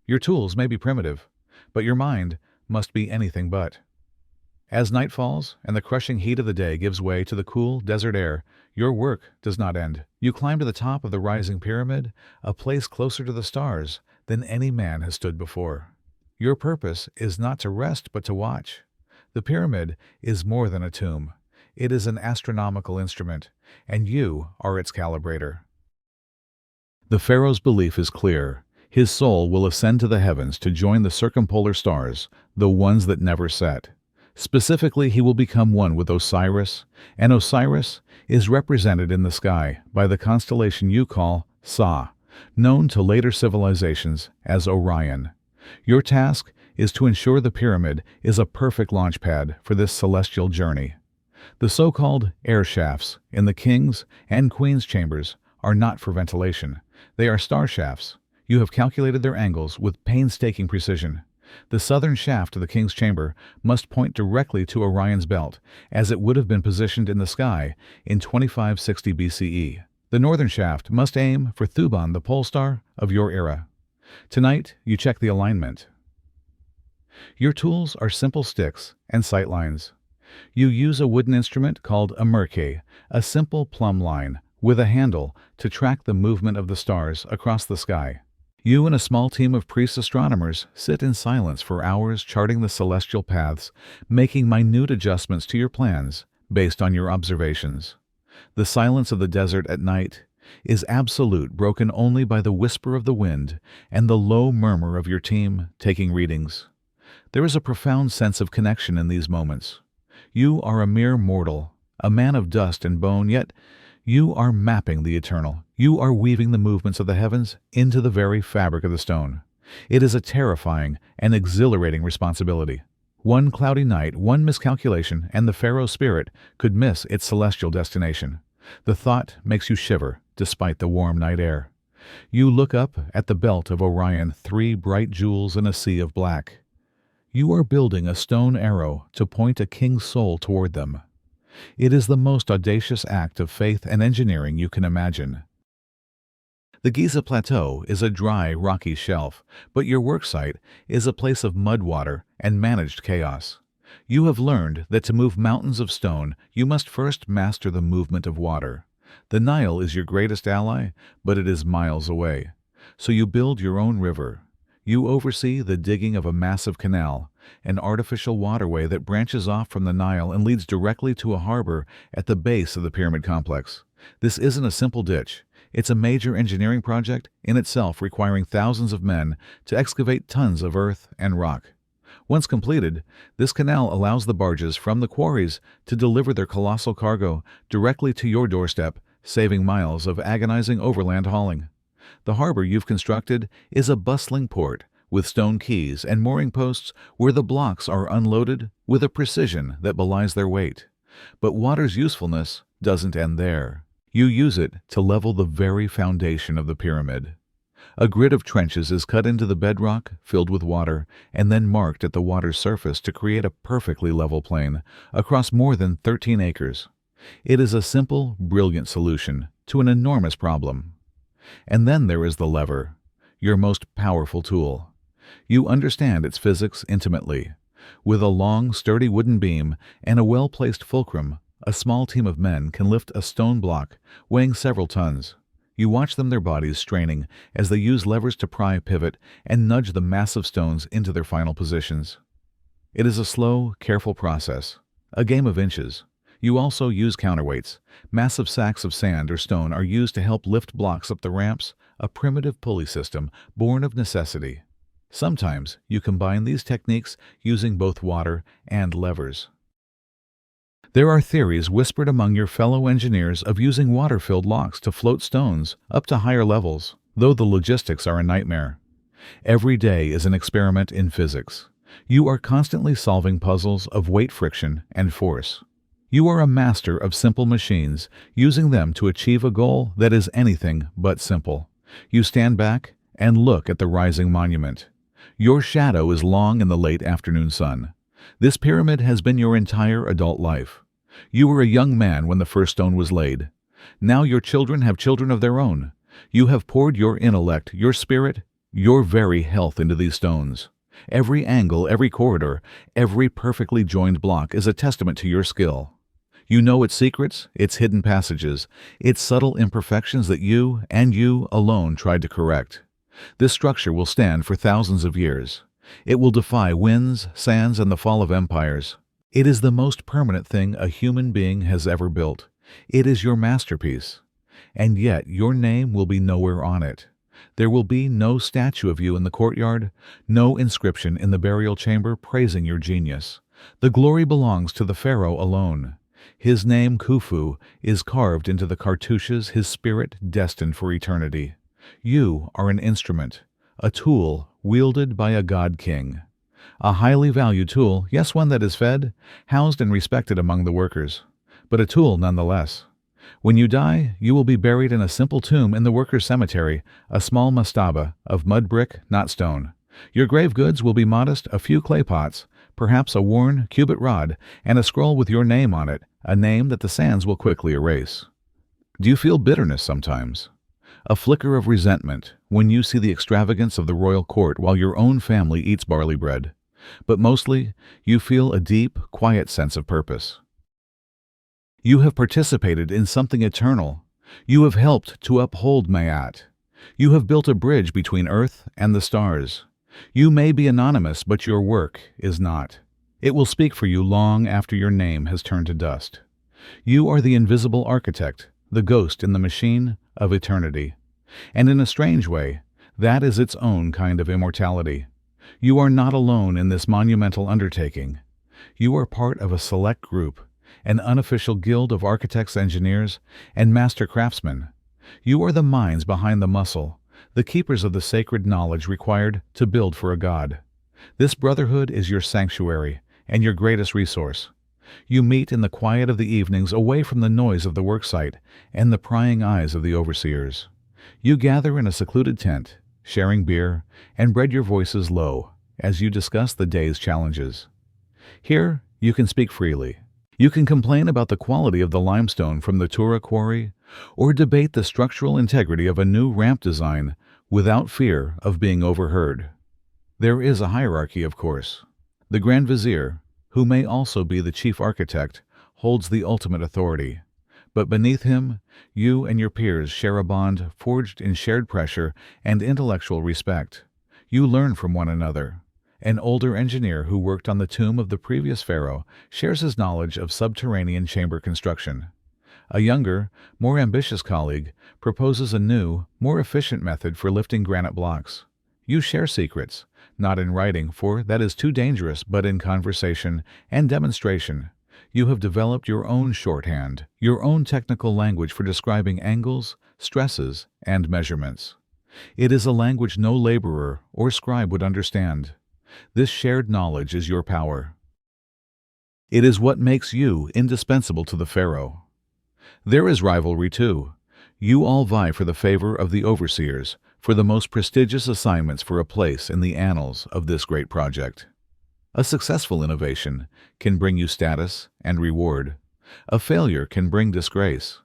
Your tools may be primitive, but your mind must be anything but. As night falls and the crushing heat of the day gives way to the cool desert air, your work does not end. You climb to the top of the rising pyramid, a place closer to the stars than any man has stood before. Your purpose is not to rest but to watch. The pyramid is more than a tomb. It is an astronomical instrument, and you are its calibrator. The Pharaoh's belief is clear. His soul will ascend to the heavens to join the circumpolar stars, the ones that never set. Specifically, he will become one with Osiris, and Osiris is represented in the sky by the constellation you call Sa, known to later civilizations as Orion. Your task is to ensure the pyramid is a perfect launch pad for this celestial journey. The so-called air shafts in the king's and queen's chambers are not for ventilation. They are star shafts. You have calculated their angles with painstaking precision. The southern shaft of the king's chamber must point directly to Orion's belt, as it would have been positioned in the sky in 2560 BCE. The northern shaft must aim for Thuban, the pole star of your era. Tonight, you check the alignment. Your tools are simple sticks and sight lines. You use a wooden instrument called a merke, a simple plumb line with a handle to track the movement of the stars across the sky. You and a small team of priest astronomers sit in silence for hours, charting the celestial paths, making minute adjustments to your plans based on your observations. The silence of the desert at night is absolute, broken only by the whisper of the wind and the low murmur of your team taking readings. There is a profound sense of connection in these moments. You are a mere mortal, a man of dust and bone, yet you are mapping the eternal. You are weaving the movements of the heavens into the very fabric of the stone. It is a terrifying and exhilarating responsibility. One cloudy night, one miscalculation, and the Pharaoh spirit could miss its celestial destination. The thought makes you shiver, despite the warm night air. You look up at the belt of Orion, 3 bright jewels in a sea of black. You are building a stone arrow to point a king's soul toward them. It is the most audacious act of faith and engineering you can imagine. The Giza Plateau is a dry, rocky shelf, but your worksite is a place of mud water and managed chaos. You have learned that to move mountains of stone, you must first master the movement of water. The Nile is your greatest ally, but it is miles away. So you build your own river. You oversee the digging of a massive canal, an artificial waterway that branches off from the Nile and leads directly to a harbor at the base of the pyramid complex. This isn't a simple ditch. It's a major engineering project in itself, requiring thousands of men to excavate tons of earth and rock. Once completed, this canal allows the barges from the quarries to deliver their colossal cargo directly to your doorstep, saving miles of agonizing overland hauling. The harbor you've constructed is a bustling port with stone quays and mooring posts where the blocks are unloaded with a precision that belies their weight. But water's usefulness doesn't end there. You use it to level the very foundation of the pyramid. A grid of trenches is cut into the bedrock, filled with water, and then marked at the water's surface to create a perfectly level plain across more than 13 acres. It is a simple, brilliant solution to an enormous problem. And then there is the lever, your most powerful tool. You understand its physics intimately. With a long, sturdy wooden beam and a well-placed fulcrum, a small team of men can lift a stone block weighing several tons. You watch them, their bodies straining as they use levers to pry, pivot, and nudge the massive stones into their final positions. It is a slow, careful process, a game of inches. You also use counterweights. Massive sacks of sand or stone are used to help lift blocks up the ramps, a primitive pulley system born of necessity. Sometimes you combine these techniques using both water and levers. There are theories whispered among your fellow engineers of using water-filled locks to float stones up to higher levels, though the logistics are a nightmare. Every day is an experiment in physics. You are constantly solving puzzles of weight, friction, and force. You are a master of simple machines, using them to achieve a goal that is anything but simple. You stand back and look at the rising monument. Your shadow is long in the late afternoon sun. This pyramid has been your entire adult life. You were a young man when the first stone was laid. Now your children have children of their own. You have poured your intellect, your spirit, your very health into these stones. Every angle, every corridor, every perfectly joined block is a testament to your skill. You know its secrets, its hidden passages, its subtle imperfections that you, and you alone, tried to correct. This structure will stand for thousands of years. It will defy winds, sands, and the fall of empires. It is the most permanent thing a human being has ever built. It is your masterpiece. And yet your name will be nowhere on it. There will be no statue of you in the courtyard, no inscription in the burial chamber praising your genius. The glory belongs to the Pharaoh alone. His name, Khufu, is carved into the cartouches, his spirit destined for eternity. You are an instrument, a tool wielded by a god-king. A highly valued tool, yes, one that is fed, housed, and respected among the workers, but a tool nonetheless. When you die, you will be buried in a simple tomb in the workers' cemetery, a small mastaba of mud brick, not stone. Your grave goods will be modest, a few clay pots, perhaps a worn cubit rod, and a scroll with your name on it, a name that the sands will quickly erase. Do you feel bitterness sometimes? A flicker of resentment when you see the extravagance of the royal court while your own family eats barley bread. But mostly, you feel a deep, quiet sense of purpose. You have participated in something eternal. You have helped to uphold Mayat. You have built a bridge between Earth and the stars. You may be anonymous, but your work is not. It will speak for you long after your name has turned to dust. You are the invisible architect, the ghost in the machine of eternity. And in a strange way, that is its own kind of immortality. You are not alone in this monumental undertaking. You are part of a select group, an unofficial guild of architects, engineers, and master craftsmen. You are the minds behind the muscle, the keepers of the sacred knowledge required to build for a god. This brotherhood is your sanctuary and your greatest resource. You meet in the quiet of the evenings away from the noise of the worksite and the prying eyes of the overseers. You gather in a secluded tent, sharing beer, and spread your voices low as you discuss the day's challenges. Here, you can speak freely. You can complain about the quality of the limestone from the Tura quarry, or debate the structural integrity of a new ramp design without fear of being overheard. There is a hierarchy, of course. The Grand Vizier, who may also be the chief architect, holds the ultimate authority. But beneath him, you and your peers share a bond forged in shared pressure and intellectual respect. You learn from one another. An older engineer who worked on the tomb of the previous pharaoh shares his knowledge of subterranean chamber construction. A younger, more ambitious colleague proposes a new, more efficient method for lifting granite blocks. You share secrets, not in writing, for that is too dangerous, but in conversation and demonstration. You have developed your own shorthand, your own technical language for describing angles, stresses, and measurements. It is a language no laborer or scribe would understand. This shared knowledge is your power. It is what makes you indispensable to the pharaoh. There is rivalry too. You all vie for the favor of the overseers, for the most prestigious assignments for a place in the annals of this great project. A successful innovation can bring you status and reward. A failure can bring disgrace.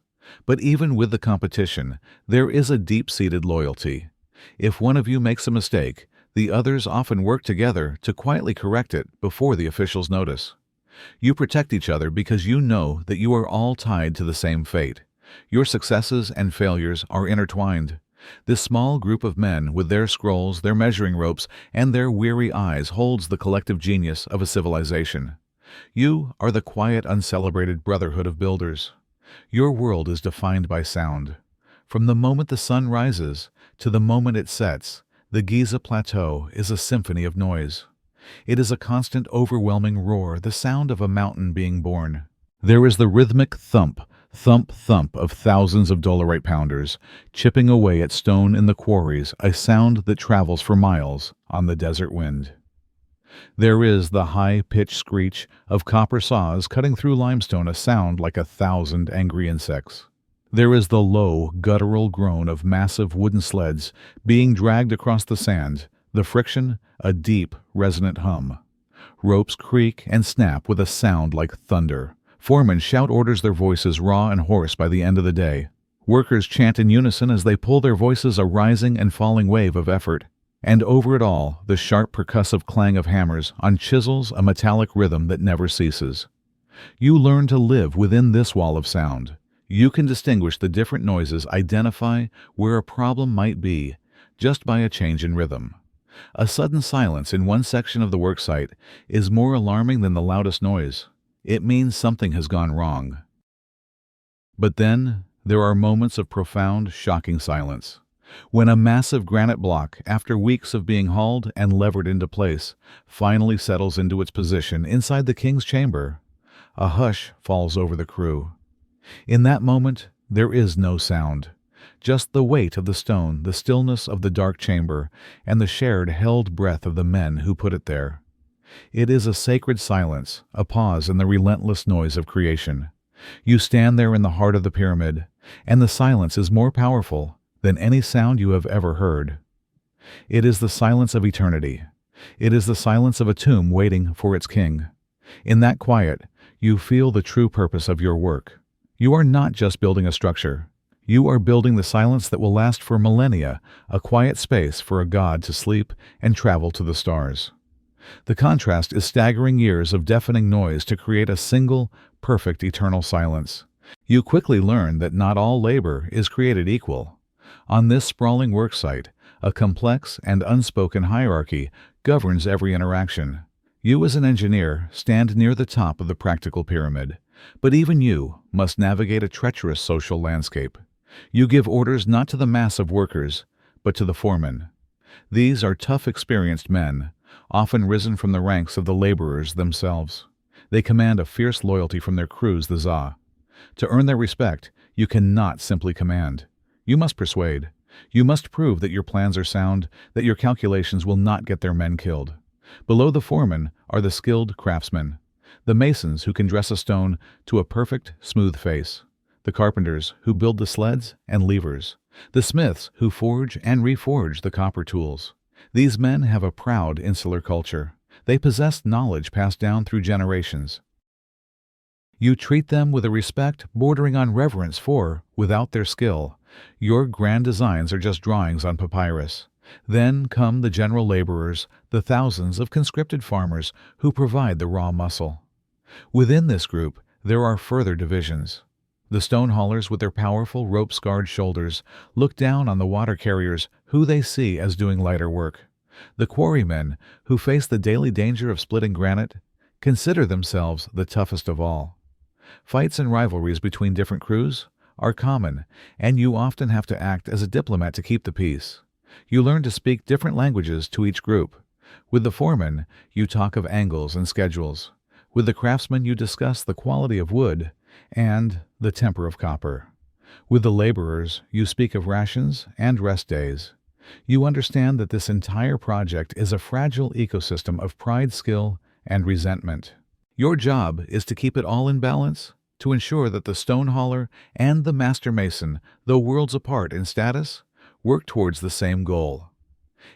But even with the competition, there is a deep-seated loyalty. If one of you makes a mistake, the others often work together to quietly correct it before the officials notice. You protect each other because you know that you are all tied to the same fate. Your successes and failures are intertwined. This small group of men, with their scrolls, their measuring ropes, and their weary eyes, holds the collective genius of a civilization. You are the quiet, uncelebrated brotherhood of builders. Your world is defined by sound. From the moment the sun rises to the moment it sets, the Giza Plateau is a symphony of noise. It is a constant, overwhelming roar, the sound of a mountain being born. There is the rhythmic thump, thump, thump of thousands of dolerite pounders, chipping away at stone in the quarries, a sound that travels for miles on the desert wind. There is the high-pitched screech of copper saws cutting through limestone, a sound like 1,000 angry insects. There is the low, guttural groan of massive wooden sleds being dragged across the sand, the friction a deep, resonant hum. Ropes creak and snap with a sound like thunder. Foremen shout orders, their voices raw and hoarse by the end of the day. Workers chant in unison as they pull their voices, a rising and falling wave of effort. And over it all, the sharp percussive clang of hammers on chisels, a metallic rhythm that never ceases. You learn to live within this wall of sound. You can distinguish the different noises, identify where a problem might be, just by a change in rhythm. A sudden silence in one section of the worksite is more alarming than the loudest noise. It means something has gone wrong. But then, there are moments of profound, shocking silence. When a massive granite block, after weeks of being hauled and levered into place, finally settles into its position inside the king's chamber, a hush falls over the crew. In that moment, there is no sound. Just the weight of the stone, the stillness of the dark chamber, and the shared, held breath of the men who put it there. It is a sacred silence, a pause in the relentless noise of creation. You stand there in the heart of the pyramid, and the silence is more powerful than any sound you have ever heard. It is the silence of eternity. It is the silence of a tomb waiting for its king. In that quiet, you feel the true purpose of your work. You are not just building a structure. You are building the silence that will last for millennia, a quiet space for a god to sleep and travel to the stars. The contrast is staggering, years of deafening noise to create a single, perfect, eternal silence. You quickly learn that not all labor is created equal. On this sprawling worksite, a complex and unspoken hierarchy governs every interaction. You as an engineer stand near the top of the practical pyramid, but even you must navigate a treacherous social landscape. You give orders not to the mass of workers, but to the foremen. These are tough, experienced men, often risen from the ranks of the laborers themselves. They command a fierce loyalty from their crews, the za. To earn their respect, you cannot simply command. You must persuade. You must prove that your plans are sound, that your calculations will not get their men killed. Below the foremen are the skilled craftsmen, the masons who can dress a stone to a perfect, smooth face, the carpenters who build the sleds and levers, the smiths who forge and reforge the copper tools. These men have a proud, insular culture. They possess knowledge passed down through generations. You treat them with a respect bordering on reverence, for, without their skill, your grand designs are just drawings on papyrus. Then come the general laborers, the thousands of conscripted farmers who provide the raw muscle. Within this group, there are further divisions. The stone haulers, with their powerful, rope-scarred shoulders, look down on the water carriers, who they see as doing lighter work. The quarrymen, who face the daily danger of splitting granite, consider themselves the toughest of all. Fights and rivalries between different crews are common, and you often have to act as a diplomat to keep the peace. You learn to speak different languages to each group. With the foremen, you talk of angles and schedules. With the craftsmen, you discuss the quality of wood and the temper of copper. With the laborers, you speak of rations and rest days. You understand that this entire project is a fragile ecosystem of pride, skill, and resentment. Your job is to keep it all in balance, to ensure that the stone hauler and the master mason, though worlds apart in status, work towards the same goal.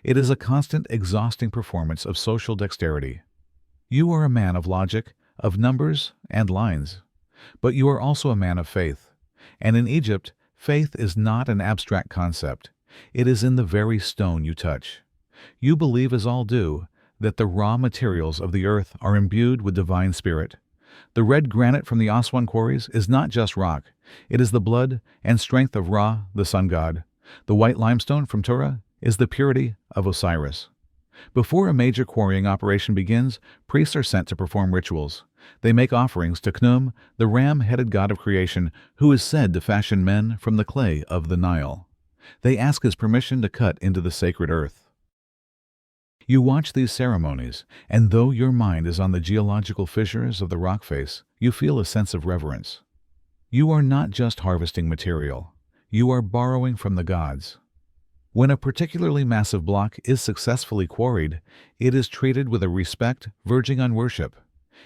It is a constant, exhausting performance of social dexterity. You are a man of logic, of numbers and lines, but you are also a man of faith. And in Egypt, faith is not an abstract concept. It is in the very stone you touch. You believe, as all do, that the raw materials of the earth are imbued with divine spirit. The red granite from the Aswan quarries is not just rock. It is the blood and strength of Ra, the sun god. The white limestone from Tura is the purity of Osiris. Before a major quarrying operation begins, priests are sent to perform rituals. They make offerings to Khnum, the ram-headed god of creation, who is said to fashion men from the clay of the Nile. They ask his permission to cut into the sacred earth. You watch these ceremonies, and though your mind is on the geological fissures of the rock face, you feel a sense of reverence. You are not just harvesting material. You are borrowing from the gods. When a particularly massive block is successfully quarried, it is treated with a respect verging on worship.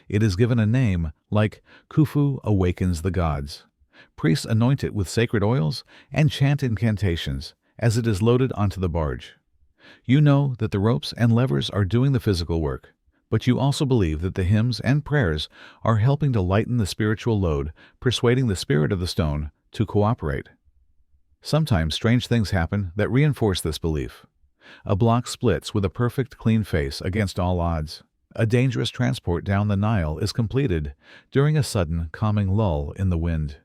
It is given a name, like Khufu awakens the gods. Priests anoint it with sacred oils and chant incantations as it is loaded onto the barge. You know that the ropes and levers are doing the physical work, but you also believe that the hymns and prayers are helping to lighten the spiritual load, persuading the spirit of the stone to cooperate. Sometimes strange things happen that reinforce this belief. A block splits with a perfect clean face against all odds. A dangerous transport down the Nile is completed during a sudden calming lull in the wind.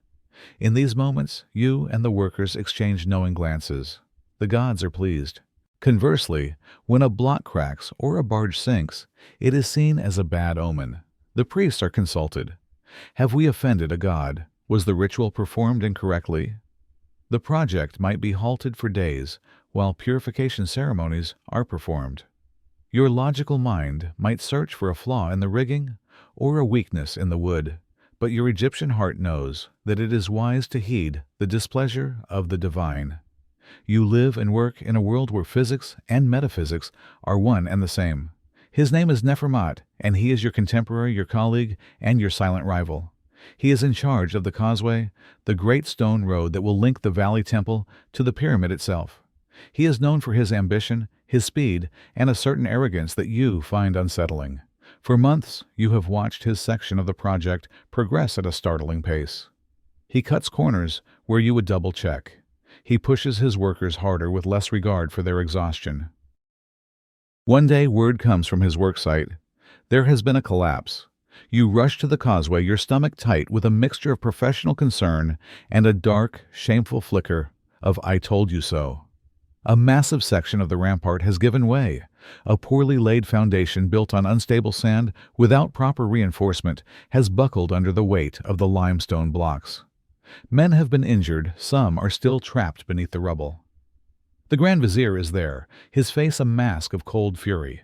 In these moments, you and the workers exchange knowing glances. The gods are pleased. Conversely, when a block cracks or a barge sinks, it is seen as a bad omen. The priests are consulted. Have we offended a god? Was the ritual performed incorrectly? The project might be halted for days while purification ceremonies are performed. Your logical mind might search for a flaw in the rigging or a weakness in the wood, but your Egyptian heart knows that it is wise to heed the displeasure of the divine. You live and work in a world where physics and metaphysics are one and the same. His name is Nefermat, and he is your contemporary, your colleague, and your silent rival. He is in charge of the causeway, the great stone road that will link the Valley Temple to the pyramid itself. He is known for his ambition, his speed, and a certain arrogance that you find unsettling. For months, you have watched his section of the project progress at a startling pace. He cuts corners where you would double-check. He pushes his workers harder with less regard for their exhaustion. One day, word comes from his worksite. There has been a collapse. You rush to the causeway, your stomach tight with a mixture of professional concern and a dark, shameful flicker of "I told you so." A massive section of the rampart has given way. A poorly laid foundation built on unstable sand without proper reinforcement has buckled under the weight of the limestone blocks. Men have been injured, some are still trapped beneath the rubble. The Grand Vizier is there, his face a mask of cold fury.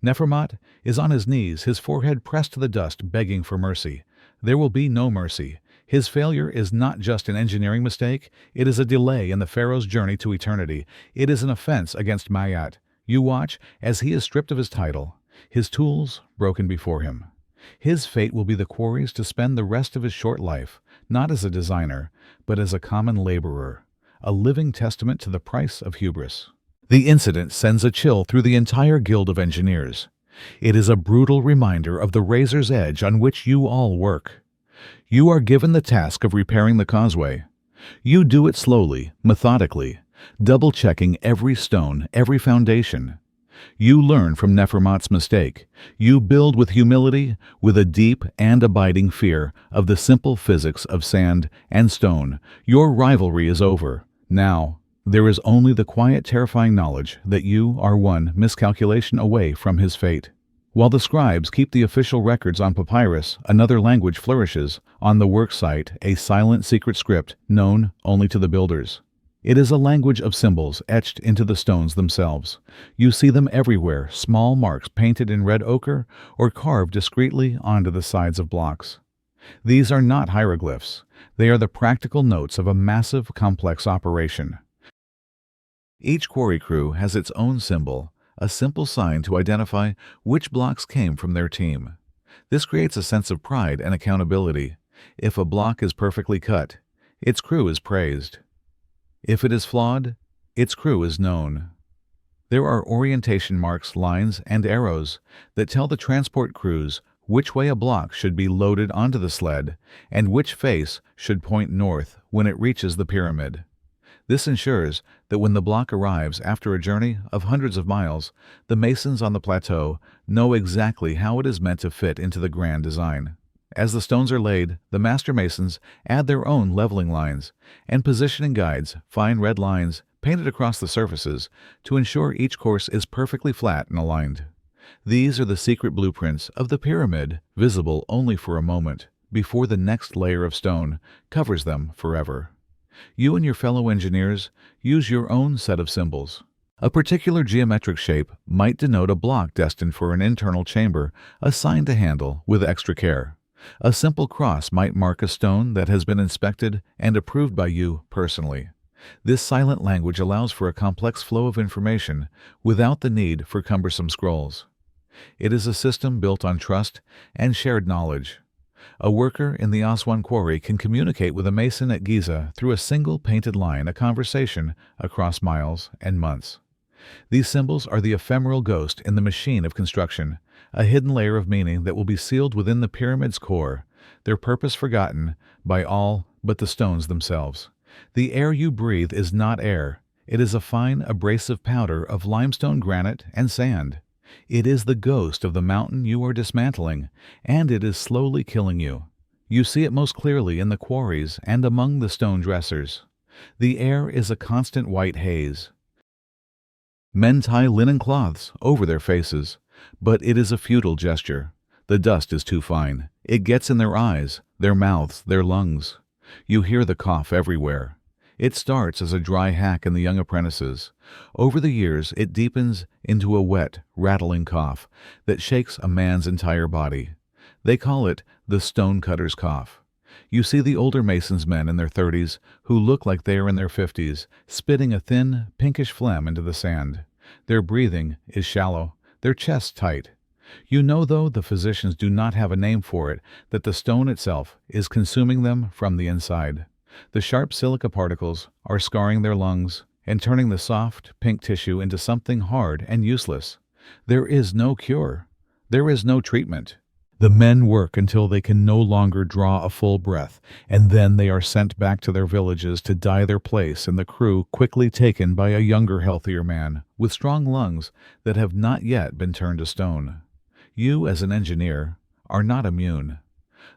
Nefermat is on his knees, his forehead pressed to the dust, begging for mercy. There will be no mercy. His failure is not just an engineering mistake, it is a delay in the Pharaoh's journey to eternity. It is an offense against Mayat. You watch as he is stripped of his title, his tools broken before him. His fate will be the quarry's to spend the rest of his short life, not as a designer, but as a common laborer, a living testament to the price of hubris. The incident sends a chill through the entire guild of engineers. It is a brutal reminder of the razor's edge on which you all work. You are given the task of repairing the causeway. You do it slowly, methodically, double-checking every stone, every foundation. You learn from Nefermat's mistake. You build with humility, with a deep and abiding fear of the simple physics of sand and stone. Your rivalry is over. Now, there is only the quiet, terrifying knowledge that you are one miscalculation away from his fate. While the scribes keep the official records on papyrus, another language flourishes on the work site, a silent secret script known only to the builders. It is a language of symbols etched into the stones themselves. You see them everywhere, small marks painted in red ochre or carved discreetly onto the sides of blocks. These are not hieroglyphs. They are the practical notes of a massive, complex operation. Each quarry crew has its own symbol, a simple sign to identify which blocks came from their team. This creates a sense of pride and accountability. If a block is perfectly cut, its crew is praised. If it is flawed, its crew is known. There are orientation marks, lines, and arrows that tell the transport crews which way a block should be loaded onto the sled and which face should point north when it reaches the pyramid. This ensures that when the block arrives after a journey of hundreds of miles, the masons on the plateau know exactly how it is meant to fit into the grand design. As the stones are laid, the master masons add their own leveling lines and positioning guides, fine red lines painted across the surfaces to ensure each course is perfectly flat and aligned. These are the secret blueprints of the pyramid, visible only for a moment before the next layer of stone covers them forever. You and your fellow engineers use your own set of symbols. A particular geometric shape might denote a block destined for an internal chamber assigned to handle with extra care. A simple cross might mark a stone that has been inspected and approved by you personally. This silent language allows for a complex flow of information without the need for cumbersome scrolls. It is a system built on trust and shared knowledge. A worker in the Aswan quarry can communicate with a mason at Giza through a single painted line, a conversation across miles and months. These symbols are the ephemeral ghost in the machine of construction, a hidden layer of meaning that will be sealed within the pyramid's core, their purpose forgotten by all but the stones themselves. The air you breathe is not air. It is a fine, abrasive powder of limestone, granite, and sand. It is the ghost of the mountain you are dismantling, and it is slowly killing you. You see it most clearly in the quarries and among the stone dressers. The air is a constant white haze. Men tie linen cloths over their faces, but it is a futile gesture. The dust is too fine. It gets in their eyes, their mouths, their lungs. You hear the cough everywhere. It starts as a dry hack in the young apprentices. Over the years, it deepens into a wet, rattling cough that shakes a man's entire body. They call it the stonecutter's cough. You see the older masons, men in their 30s, who look like they are in their 50s, spitting a thin, pinkish phlegm into the sand. Their breathing is shallow, their chests tight. You know, though the physicians do not have a name for it, that the stone itself is consuming them from the inside. The sharp silica particles are scarring their lungs and turning the soft, pink tissue into something hard and useless. There is no cure. There is no treatment. The men work until they can no longer draw a full breath, and then they are sent back to their villages to die their place in the crew, quickly taken by a younger, healthier man with strong lungs that have not yet been turned to stone. You, as an engineer, are not immune.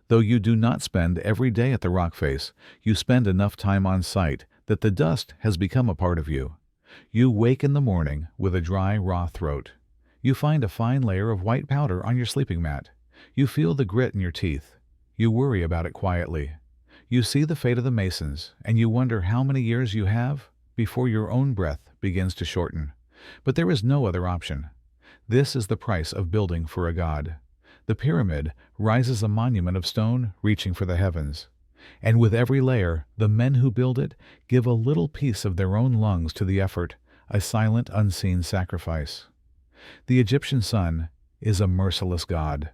Though you do not spend every day at the rock face, you spend enough time on site that the dust has become a part of you. You wake in the morning with a dry, raw throat. You find a fine layer of white powder on your sleeping mat. You feel the grit in your teeth. You worry about it quietly. You see the fate of the masons, and you wonder how many years you have before your own breath begins to shorten. But there is no other option. This is the price of building for a god. The pyramid rises a monument of stone reaching for the heavens. And with every layer, the men who build it give a little piece of their own lungs to the effort, a silent, unseen sacrifice. The Egyptian sun is a merciless god.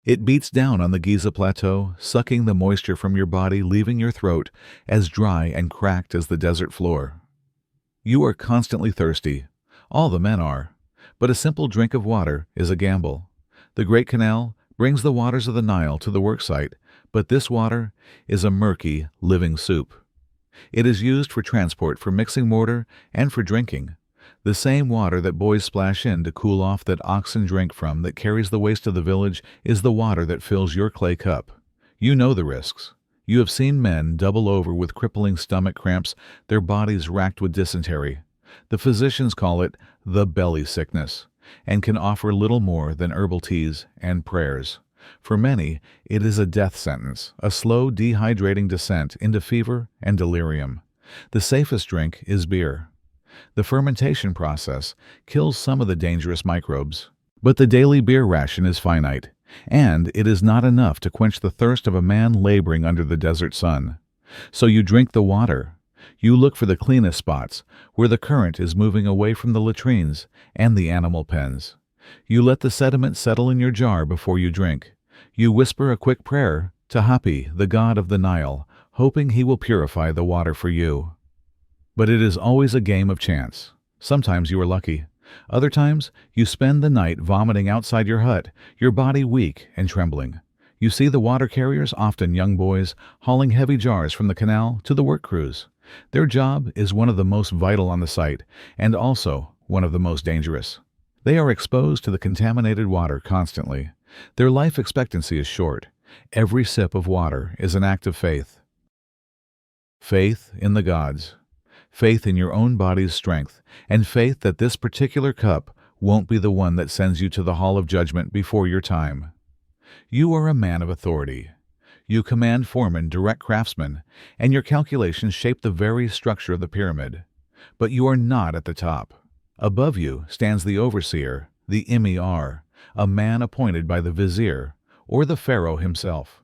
It beats down on the Giza plateau, sucking the moisture from your body, leaving your throat as dry and cracked as the desert floor. You are constantly thirsty. All the men are. But a simple drink of water is a gamble. The Great Canal brings the waters of the Nile to the worksite, but this water is a murky, living soup. It is used for transport, for mixing mortar, and for drinking. The same water that boys splash in to cool off, that oxen drink from, that carries the waste of the village, is the water that fills your clay cup. You know the risks. You have seen men double over with crippling stomach cramps, their bodies racked with dysentery. The physicians call it the belly sickness, and can offer little more than herbal teas and prayers. For many, it is a death sentence, a slow, dehydrating descent into fever and delirium. The safest drink is beer. The fermentation process kills some of the dangerous microbes. But the daily beer ration is finite, and it is not enough to quench the thirst of a man laboring under the desert sun. So you drink the water. You look for the cleanest spots, where the current is moving away from the latrines and the animal pens. You let the sediment settle in your jar before you drink. You whisper a quick prayer to Hapi, the god of the Nile, hoping he will purify the water for you. But it is always a game of chance. Sometimes you are lucky. Other times, you spend the night vomiting outside your hut, your body weak and trembling. You see the water carriers, often young boys, hauling heavy jars from the canal to the work crews. Their job is one of the most vital on the site, and also one of the most dangerous. They are exposed to the contaminated water constantly. Their life expectancy is short. Every sip of water is an act of faith. Faith in the gods. Faith in your own body's strength, and faith that this particular cup won't be the one that sends you to the hall of judgment before your time. You are a man of authority. You command foremen, direct craftsmen, and your calculations shape the very structure of the pyramid. But you are not at the top. Above you stands the overseer, the emir, a man appointed by the vizier, or the pharaoh himself.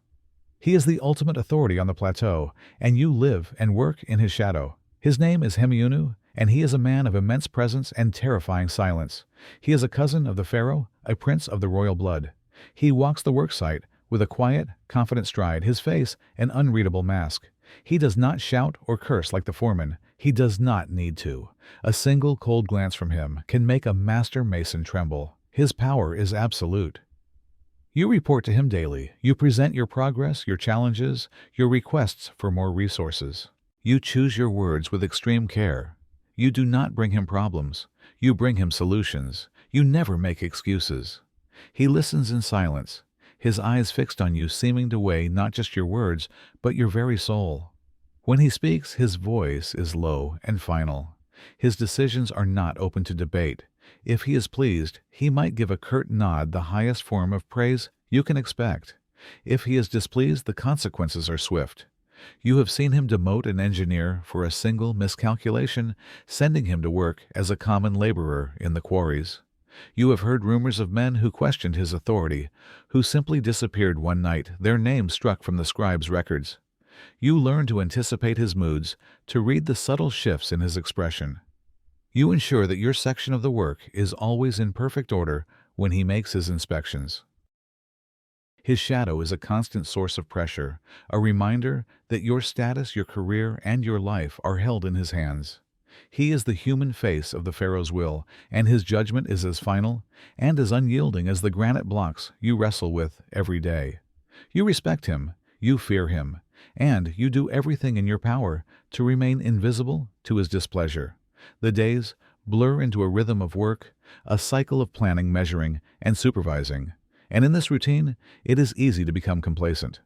He is the ultimate authority on the plateau, and you live and work in his shadow. His name is Hemiunu, and he is a man of immense presence and terrifying silence. He is a cousin of the pharaoh, a prince of the royal blood. He walks the worksite with a quiet, confident stride, his face an unreadable mask. He does not shout or curse like the foreman. He does not need to. A single cold glance from him can make a master mason tremble. His power is absolute. You report to him daily. You present your progress, your challenges, your requests for more resources. You choose your words with extreme care. You do not bring him problems. You bring him solutions. You never make excuses. He listens in silence, his eyes fixed on you, seeming to weigh not just your words, but your very soul. When he speaks, his voice is low and final. His decisions are not open to debate. If he is pleased, he might give a curt nod, the highest form of praise you can expect. If he is displeased, the consequences are swift. You have seen him demote an engineer for a single miscalculation, sending him to work as a common laborer in the quarries. You have heard rumors of men who questioned his authority, who simply disappeared one night, their names struck from the scribe's records. You learn to anticipate his moods, to read the subtle shifts in his expression. You ensure that your section of the work is always in perfect order when he makes his inspections. His shadow is a constant source of pressure, a reminder that your status, your career, and your life are held in his hands. He is the human face of the Pharaoh's will, and his judgment is as final and as unyielding as the granite blocks you wrestle with every day. You respect him, you fear him, and you do everything in your power to remain invisible to his displeasure. The days blur into a rhythm of work, a cycle of planning, measuring, and supervising. And in this routine, it is easy to become complacent.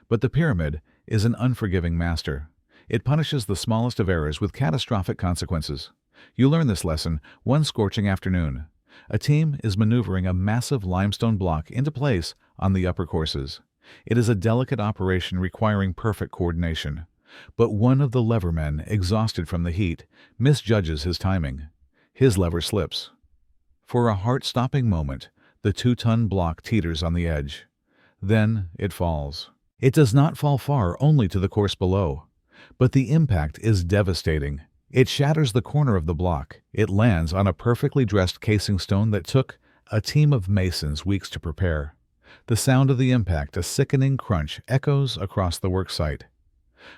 But the pyramid is an unforgiving master. It punishes the smallest of errors with catastrophic consequences. You learn this lesson one scorching afternoon. A team is maneuvering a massive limestone block into place on the upper courses. It is a delicate operation requiring perfect coordination. But one of the levermen, exhausted from the heat, misjudges his timing. His lever slips. For a heart-stopping moment, the 2-ton block teeters on the edge. Then it falls. It does not fall far, only to the course below. But the impact is devastating. It shatters the corner of the block. It lands on a perfectly dressed casing stone that took a team of masons weeks to prepare. The sound of the impact, a sickening crunch, echoes across the worksite.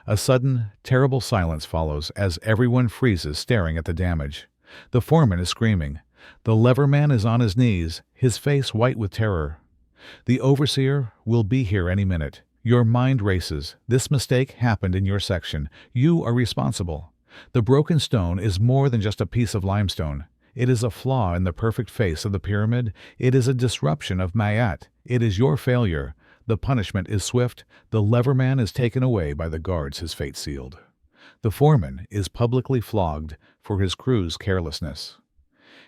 A sudden, terrible silence follows as everyone freezes, staring at the damage. The foreman is screaming. The leverman is on his knees, his face white with terror. The overseer will be here any minute. Your mind races. This mistake happened in your section. You are responsible. The broken stone is more than just a piece of limestone. It is a flaw in the perfect face of the pyramid. It is a disruption of Mayat. It is your failure. The punishment is swift. The leverman is taken away by the guards, his fate sealed. The foreman is publicly flogged for his crew's carelessness.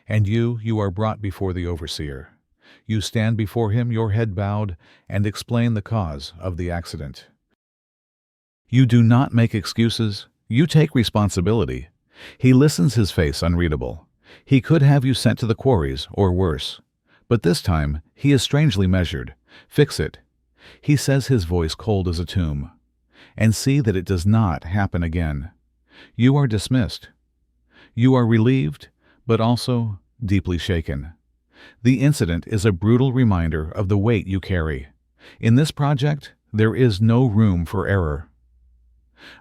And you are brought before the overseer. You stand before him, your head bowed, and explain the cause of the accident. You do not make excuses. You take responsibility. He listens, his face unreadable. He could have you sent to the quarries, or worse. But this time, he is strangely measured. Fix it. He says, his voice cold as a tomb. And see that it does not happen again. You are dismissed. You are relieved, but also deeply shaken. The incident is a brutal reminder of the weight you carry. In this project, there is no room for error.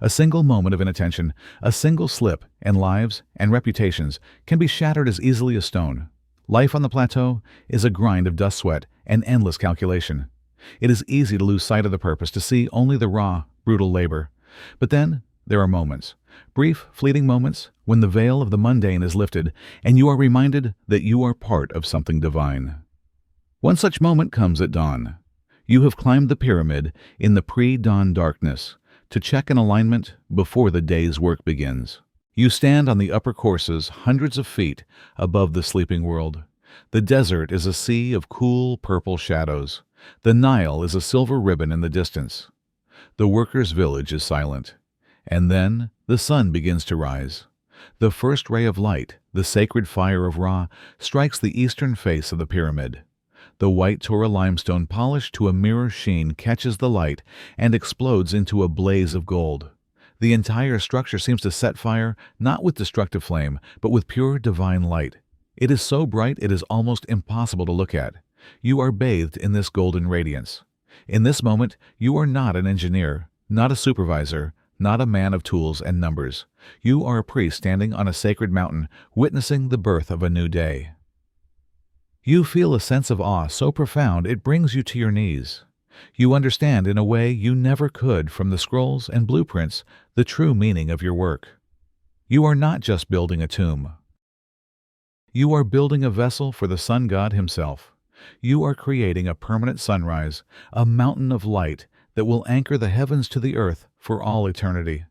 A single moment of inattention, a single slip, and lives and reputations can be shattered as easily as stone. Life on the plateau is a grind of dust, sweat, and endless calculation. It is easy to lose sight of the purpose, to see only the raw, brutal labor. But then there are moments, brief, fleeting moments, when the veil of the mundane is lifted and you are reminded that you are part of something divine. One such moment comes at dawn. You have climbed the pyramid in the pre-dawn darkness to check an alignment before the day's work begins. You stand on the upper courses hundreds of feet above the sleeping world. The desert is a sea of cool purple shadows. The Nile is a silver ribbon in the distance. The workers' village is silent. And then the sun begins to rise. The first ray of light, the sacred fire of Ra, strikes the eastern face of the pyramid. The white Torah limestone, polished to a mirror sheen, catches the light and explodes into a blaze of gold. The entire structure seems to set fire, not with destructive flame, but with pure divine light. It is so bright it is almost impossible to look at. You are bathed in this golden radiance. In this moment, you are not an engineer, not a supervisor, not a man of tools and numbers. You are a priest standing on a sacred mountain, witnessing the birth of a new day. You feel a sense of awe so profound it brings you to your knees. You understand in a way you never could from the scrolls and blueprints the true meaning of your work. You are not just building a tomb. You are building a vessel for the sun god himself. You are creating a permanent sunrise, a mountain of light that will anchor the heavens to the earth for all eternity.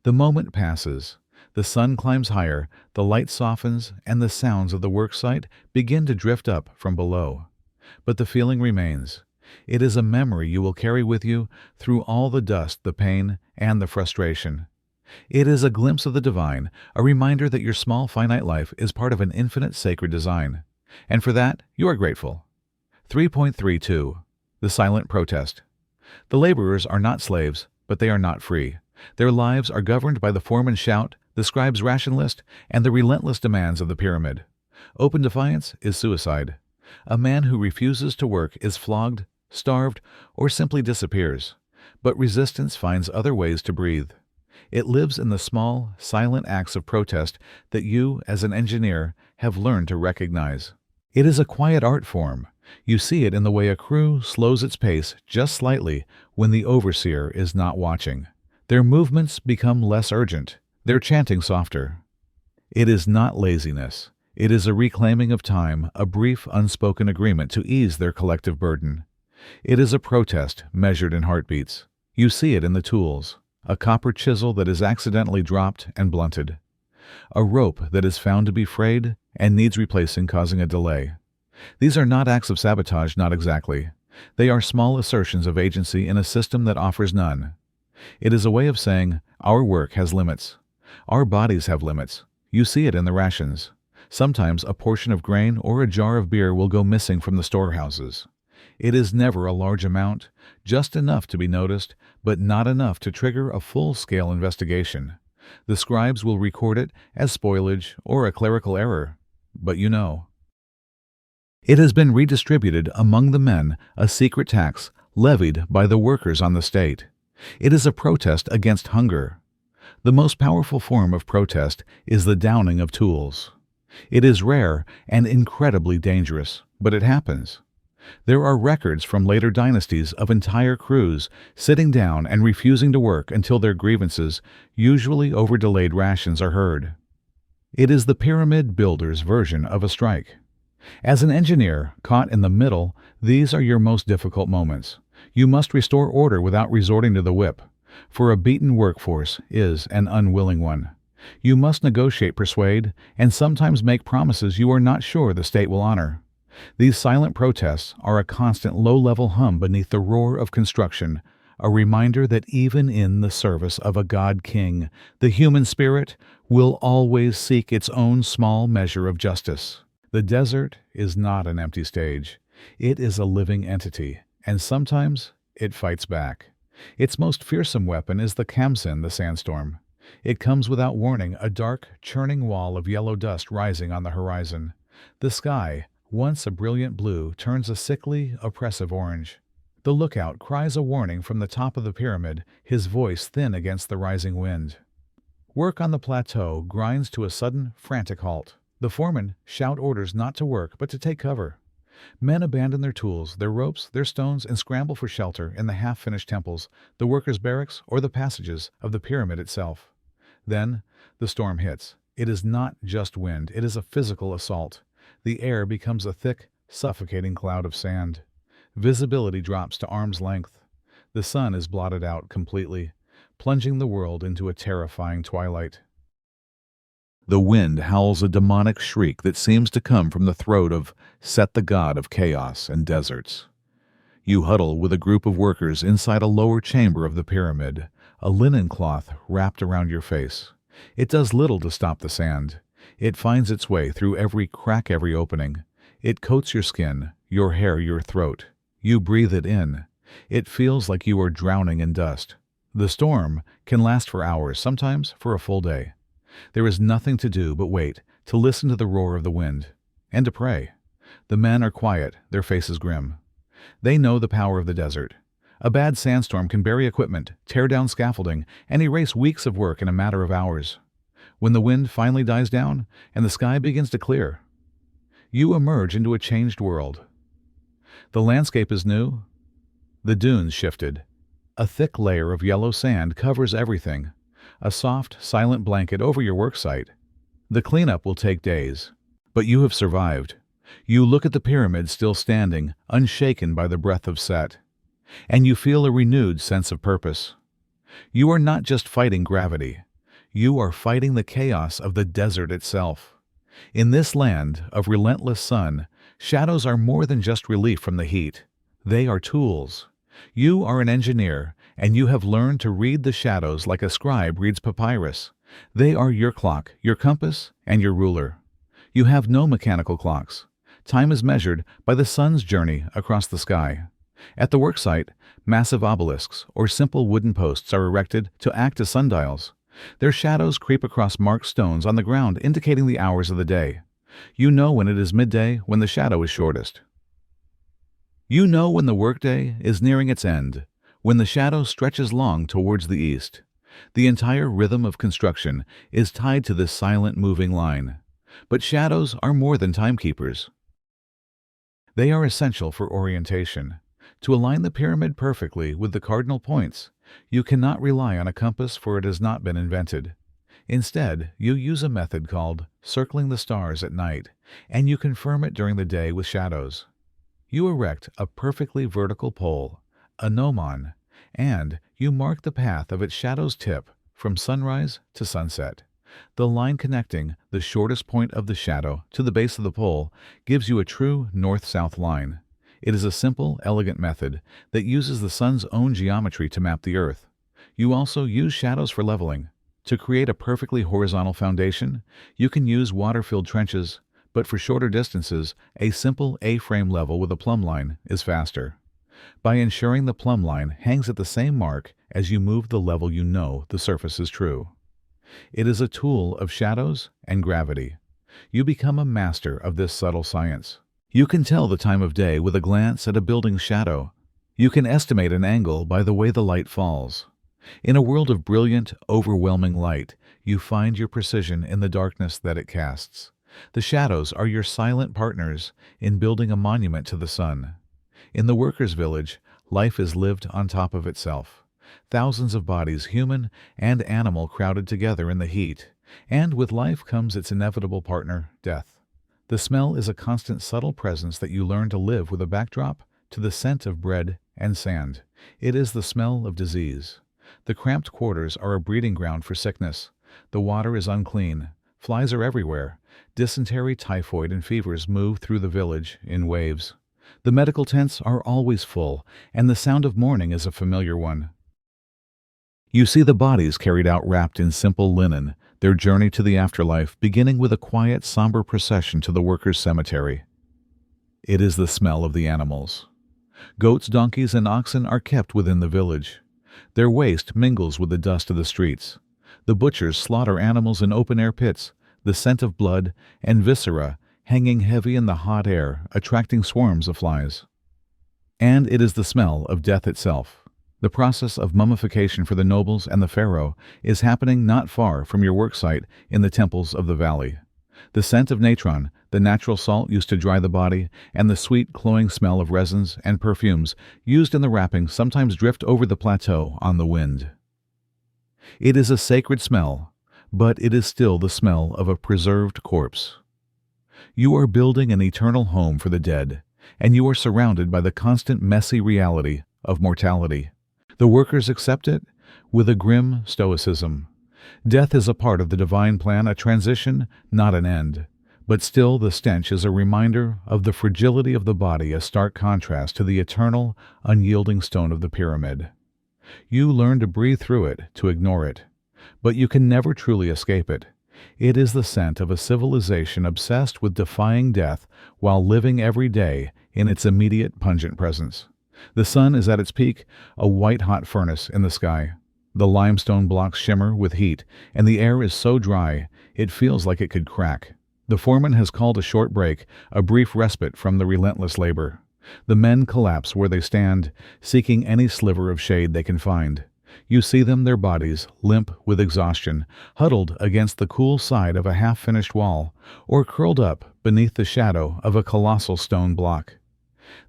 The moment passes. The sun climbs higher, the light softens, and the sounds of the worksite begin to drift up from below. But the feeling remains. It is a memory you will carry with you through all the dust, the pain, and the frustration. It is a glimpse of the divine, a reminder that your small finite life is part of an infinite sacred design. And for that, you are grateful. 3.32. The Silent Protest. The laborers are not slaves, but they are not free. Their lives are governed by the foreman's shout, the scribe's ration list, and the relentless demands of the pyramid. Open defiance is suicide. A man who refuses to work is flogged, starved, or simply disappears. But resistance finds other ways to breathe. It lives in the small, silent acts of protest that you, as an engineer, have learned to recognize. It is a quiet art form. You see it in the way a crew slows its pace just slightly when the overseer is not watching. Their movements become less urgent, their chanting softer. It is not laziness. It is a reclaiming of time, a brief unspoken agreement to ease their collective burden. It is a protest measured in heartbeats. You see it in the tools. A copper chisel that is accidentally dropped and blunted. A rope that is found to be frayed and needs replacing, causing a delay. These are not acts of sabotage, not exactly. They are small assertions of agency in a system that offers none. It is a way of saying, our work has limits. Our bodies have limits. You see it in the rations. Sometimes a portion of grain or a jar of beer will go missing from the storehouses. It is never a large amount, just enough to be noticed, but not enough to trigger a full-scale investigation. The scribes will record it as spoilage or a clerical error, but you know. It has been redistributed among the men, a secret tax levied by the workers on the state. It is a protest against hunger. The most powerful form of protest is the downing of tools. It is rare and incredibly dangerous, but it happens. There are records from later dynasties of entire crews sitting down and refusing to work until their grievances, usually over delayed rations, are heard. It is the pyramid builder's version of a strike. As an engineer caught in the middle, these are your most difficult moments. You must restore order without resorting to the whip, for a beaten workforce is an unwilling one. You must negotiate, persuade, and sometimes make promises you are not sure the state will honor. These silent protests are a constant low-level hum beneath the roar of construction, a reminder that even in the service of a God-King, the human spirit will always seek its own small measure of justice. The desert is not an empty stage. It is a living entity, and sometimes it fights back. Its most fearsome weapon is the Khamsin, the sandstorm. It comes without warning, a dark, churning wall of yellow dust rising on the horizon. The sky, once a brilliant blue, turns a sickly, oppressive orange. The lookout cries a warning from the top of the pyramid, his voice thin against the rising wind. Work on the plateau grinds to a sudden, frantic halt. The foremen shout orders not to work but to take cover. Men abandon their tools, their ropes, their stones, and scramble for shelter in the half-finished temples, the workers' barracks, or the passages of the pyramid itself. Then, the storm hits. It is not just wind, it is a physical assault. The air becomes a thick, suffocating cloud of sand. Visibility drops to arm's length. The sun is blotted out completely, plunging the world into a terrifying twilight. The wind howls a demonic shriek that seems to come from the throat of Set, the god of chaos and deserts. You huddle with a group of workers inside a lower chamber of the pyramid, a linen cloth wrapped around your face. It does little to stop the sand. It finds its way through every crack, every opening. It coats your skin, your hair, your throat. You breathe it in. It feels like you are drowning in dust. The storm can last for hours, sometimes for a full day. There is nothing to do but wait, to listen to the roar of the wind, and to pray. The men are quiet, their faces grim. They know the power of the desert. A bad sandstorm can bury equipment, tear down scaffolding, and erase weeks of work in a matter of hours. When the wind finally dies down and the sky begins to clear, you emerge into a changed world. The landscape is new. The dunes shifted. A thick layer of yellow sand covers everything, a soft, silent blanket over your work site. The cleanup will take days, but you have survived. You look at the pyramid still standing, unshaken by the breath of Set, and you feel a renewed sense of purpose. You are not just fighting gravity. You are fighting the chaos of the desert itself. In this land of relentless sun, shadows are more than just relief from the heat. They are tools. You are an engineer, and you have learned to read the shadows like a scribe reads papyrus. They are your clock, your compass, and your ruler. You have no mechanical clocks. Time is measured by the sun's journey across the sky. At the worksite, massive obelisks or simple wooden posts are erected to act as sundials. Their shadows creep across marked stones on the ground, indicating the hours of the day. You know when it is midday, when the shadow is shortest. You know when the workday is nearing its end, when the shadow stretches long towards the east. The entire rhythm of construction is tied to this silent moving line. But shadows are more than timekeepers. They are essential for orientation. To align the pyramid perfectly with the cardinal points, you cannot rely on a compass, for it has not been invented. Instead, you use a method called circling the stars at night, and you confirm it during the day with shadows. You erect a perfectly vertical pole, a gnomon, and you mark the path of its shadow's tip from sunrise to sunset. The line connecting the shortest point of the shadow to the base of the pole gives you a true north-south line. It is a simple, elegant method that uses the sun's own geometry to map the earth. You also use shadows for leveling. To create a perfectly horizontal foundation, you can use water-filled trenches, but for shorter distances, a simple A-frame level with a plumb line is faster. By ensuring the plumb line hangs at the same mark as you move the level, you know the surface is true. It is a tool of shadows and gravity. You become a master of this subtle science. You can tell the time of day with a glance at a building's shadow. You can estimate an angle by the way the light falls. In a world of brilliant, overwhelming light, you find your precision in the darkness that it casts. The shadows are your silent partners in building a monument to the sun. In the workers' village, life is lived on top of itself. Thousands of bodies, human and animal, crowded together in the heat, and with life comes its inevitable partner, death. The smell is a constant, subtle presence that you learn to live with, a backdrop to the scent of bread and sand. It is the smell of disease. The cramped quarters are a breeding ground for sickness. The water is unclean. Flies are everywhere. Dysentery, typhoid, and fevers move through the village in waves. The medical tents are always full, and the sound of mourning is a familiar one. You see the bodies carried out wrapped in simple linen, their journey to the afterlife beginning with a quiet, somber procession to the workers' cemetery. It is the smell of the animals. Goats, donkeys, and oxen are kept within the village. Their waste mingles with the dust of the streets. The butchers slaughter animals in open-air pits, the scent of blood and viscera hanging heavy in the hot air, attracting swarms of flies. And it is the smell of death itself. The process of mummification for the nobles and the pharaoh is happening not far from your worksite in the temples of the valley. The scent of natron, the natural salt used to dry the body, and the sweet, cloying smell of resins and perfumes used in the wrapping sometimes drift over the plateau on the wind. It is a sacred smell, but it is still the smell of a preserved corpse. You are building an eternal home for the dead, and you are surrounded by the constant messy reality of mortality. The workers accept it with a grim stoicism. Death is a part of the divine plan, a transition, not an end. But still the stench is a reminder of the fragility of the body, a stark contrast to the eternal, unyielding stone of the pyramid. You learn to breathe through it, to ignore it. But you can never truly escape it. It is the scent of a civilization obsessed with defying death while living every day in its immediate pungent presence. The sun is at its peak, a white-hot furnace in the sky. The limestone blocks shimmer with heat, and the air is so dry it feels like it could crack. The foreman has called a short break, a brief respite from the relentless labor. The men collapse where they stand, seeking any sliver of shade they can find. You see them, their bodies, limp with exhaustion, huddled against the cool side of a half-finished wall, or curled up beneath the shadow of a colossal stone block.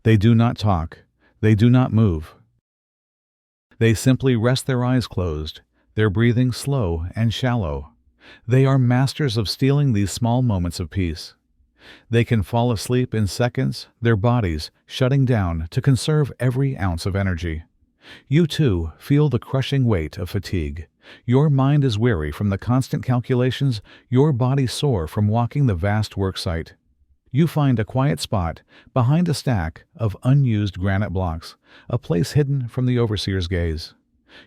They do not talk. They do not move. They simply rest, their eyes closed, their breathing slow and shallow. They are masters of stealing these small moments of peace. They can fall asleep in seconds, their bodies shutting down to conserve every ounce of energy. You, too, feel the crushing weight of fatigue. Your mind is weary from the constant calculations, your body sore from walking the vast worksite. You find a quiet spot behind a stack of unused granite blocks, a place hidden from the overseer's gaze.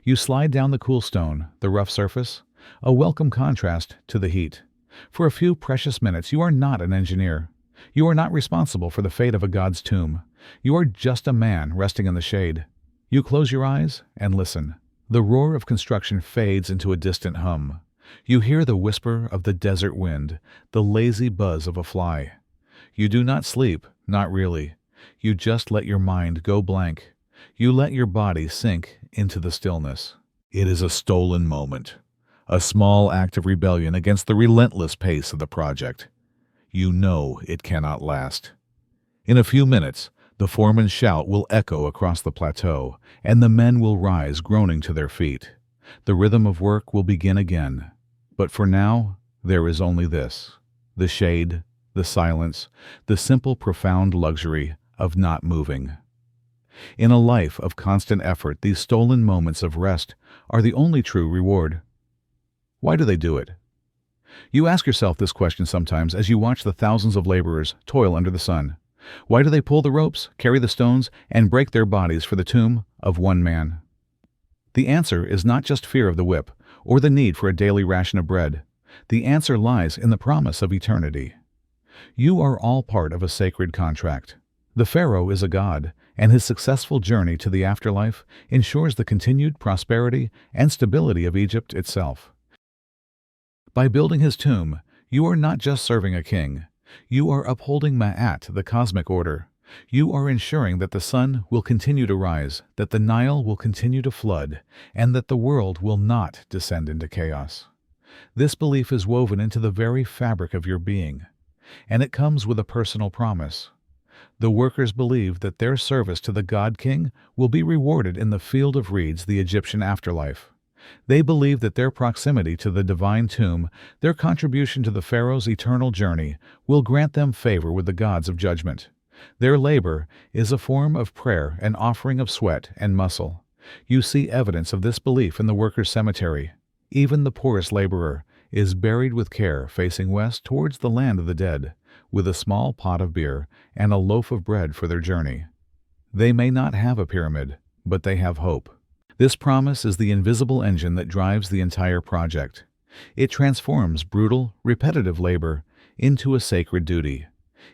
You slide down the cool stone, the rough surface, a welcome contrast to the heat. For a few precious minutes you are not an engineer. You are not responsible for the fate of a god's tomb. You are just a man resting in the shade. You close your eyes and listen. The roar of construction fades into a distant hum. You hear the whisper of the desert wind, the lazy buzz of a fly. You do not sleep, not really. You just let your mind go blank. You let your body sink into the stillness. It is a stolen moment, a small act of rebellion against the relentless pace of the project. You know it cannot last. In a few minutes, the foreman's shout will echo across the plateau, and the men will rise groaning to their feet. The rhythm of work will begin again. But for now, there is only this: the shade, the silence, the simple, profound luxury of not moving. In a life of constant effort, these stolen moments of rest are the only true reward. Why do they do it? You ask yourself this question sometimes as you watch the thousands of laborers toil under the sun. Why do they pull the ropes, carry the stones, and break their bodies for the tomb of one man? The answer is not just fear of the whip or the need for a daily ration of bread. The answer lies in the promise of eternity. You are all part of a sacred contract. The Pharaoh is a god, and his successful journey to the afterlife ensures the continued prosperity and stability of Egypt itself. By building his tomb, you are not just serving a king. You are upholding Ma'at, the cosmic order. You are ensuring that the sun will continue to rise, that the Nile will continue to flood, and that the world will not descend into chaos. This belief is woven into the very fabric of your being, and it comes with a personal promise. The workers believe that their service to the God-King will be rewarded in the field of reeds, the Egyptian afterlife. They believe that their proximity to the divine tomb, their contribution to the Pharaoh's eternal journey, will grant them favor with the gods of judgment. Their labor is a form of prayer, an offering of sweat and muscle. You see evidence of this belief in the workers' cemetery. Even the poorest laborer is buried with care, facing west towards the land of the dead, with a small pot of beer and a loaf of bread for their journey. They may not have a pyramid, but they have hope. This promise is the invisible engine that drives the entire project. It transforms brutal, repetitive labor into a sacred duty.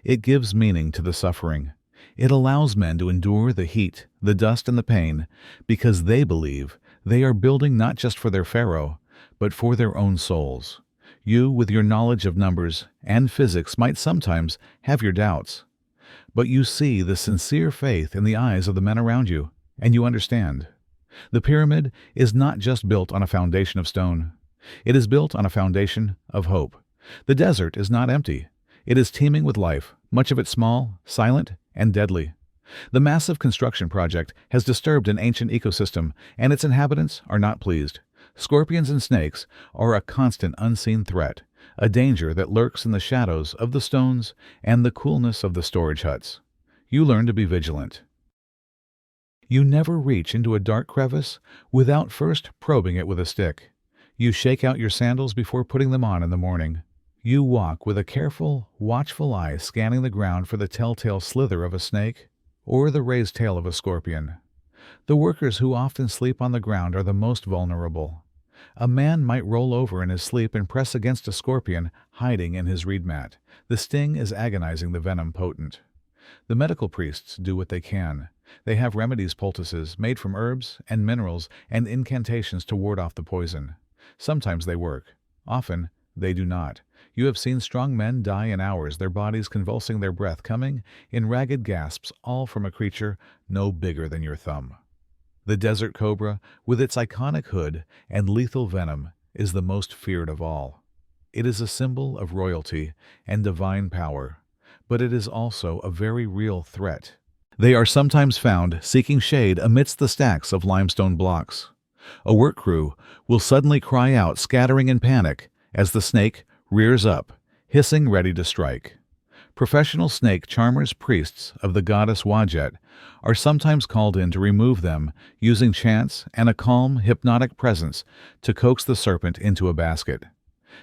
It gives meaning to the suffering. It allows men to endure the heat, the dust, and the pain, because they believe they are building not just for their Pharaoh, but for their own souls. You, with your knowledge of numbers and physics, might sometimes have your doubts. But you see the sincere faith in the eyes of the men around you, and you understand. The pyramid is not just built on a foundation of stone. It is built on a foundation of hope. The desert is not empty. It is teeming with life, much of it small, silent, and deadly. The massive construction project has disturbed an ancient ecosystem, and its inhabitants are not pleased. Scorpions and snakes are a constant unseen threat, a danger that lurks in the shadows of the stones and the coolness of the storage huts. You learn to be vigilant. You never reach into a dark crevice without first probing it with a stick. You shake out your sandals before putting them on in the morning. You walk with a careful, watchful eye scanning the ground for the telltale slither of a snake or the raised tail of a scorpion. The workers who often sleep on the ground are the most vulnerable. A man might roll over in his sleep and press against a scorpion hiding in his reed mat. The sting is agonizing, the venom potent. The medical priests do what they can. They have remedies poultices made from herbs and minerals and incantations to ward off the poison. Sometimes they work. Often they do not. You have seen strong men die in hours, their bodies convulsing, their breath coming in ragged gasps, all from a creature no bigger than your thumb. The desert cobra, with its iconic hood and lethal venom, is the most feared of all. It is a symbol of royalty and divine power, but it is also a very real threat. They are sometimes found seeking shade amidst the stacks of limestone blocks. A work crew will suddenly cry out, scattering in panic, as the snake rears up, hissing ready to strike. Professional snake charmers, priests of the goddess Wajet, are sometimes called in to remove them, using chants and a calm, hypnotic presence to coax the serpent into a basket.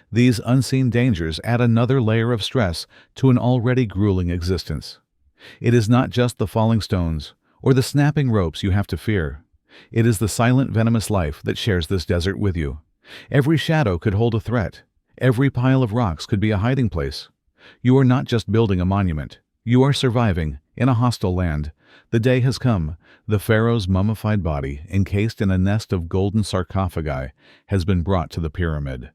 These unseen dangers add another layer of stress to an already grueling existence. It is not just the falling stones or the snapping ropes you have to fear. It is the silent, venomous life that shares this desert with you. Every shadow could hold a threat. Every pile of rocks could be a hiding place. You are not just building a monument. You are surviving in a hostile land. The day has come. The pharaoh's mummified body, encased in a nest of golden sarcophagi, has been brought to the pyramid.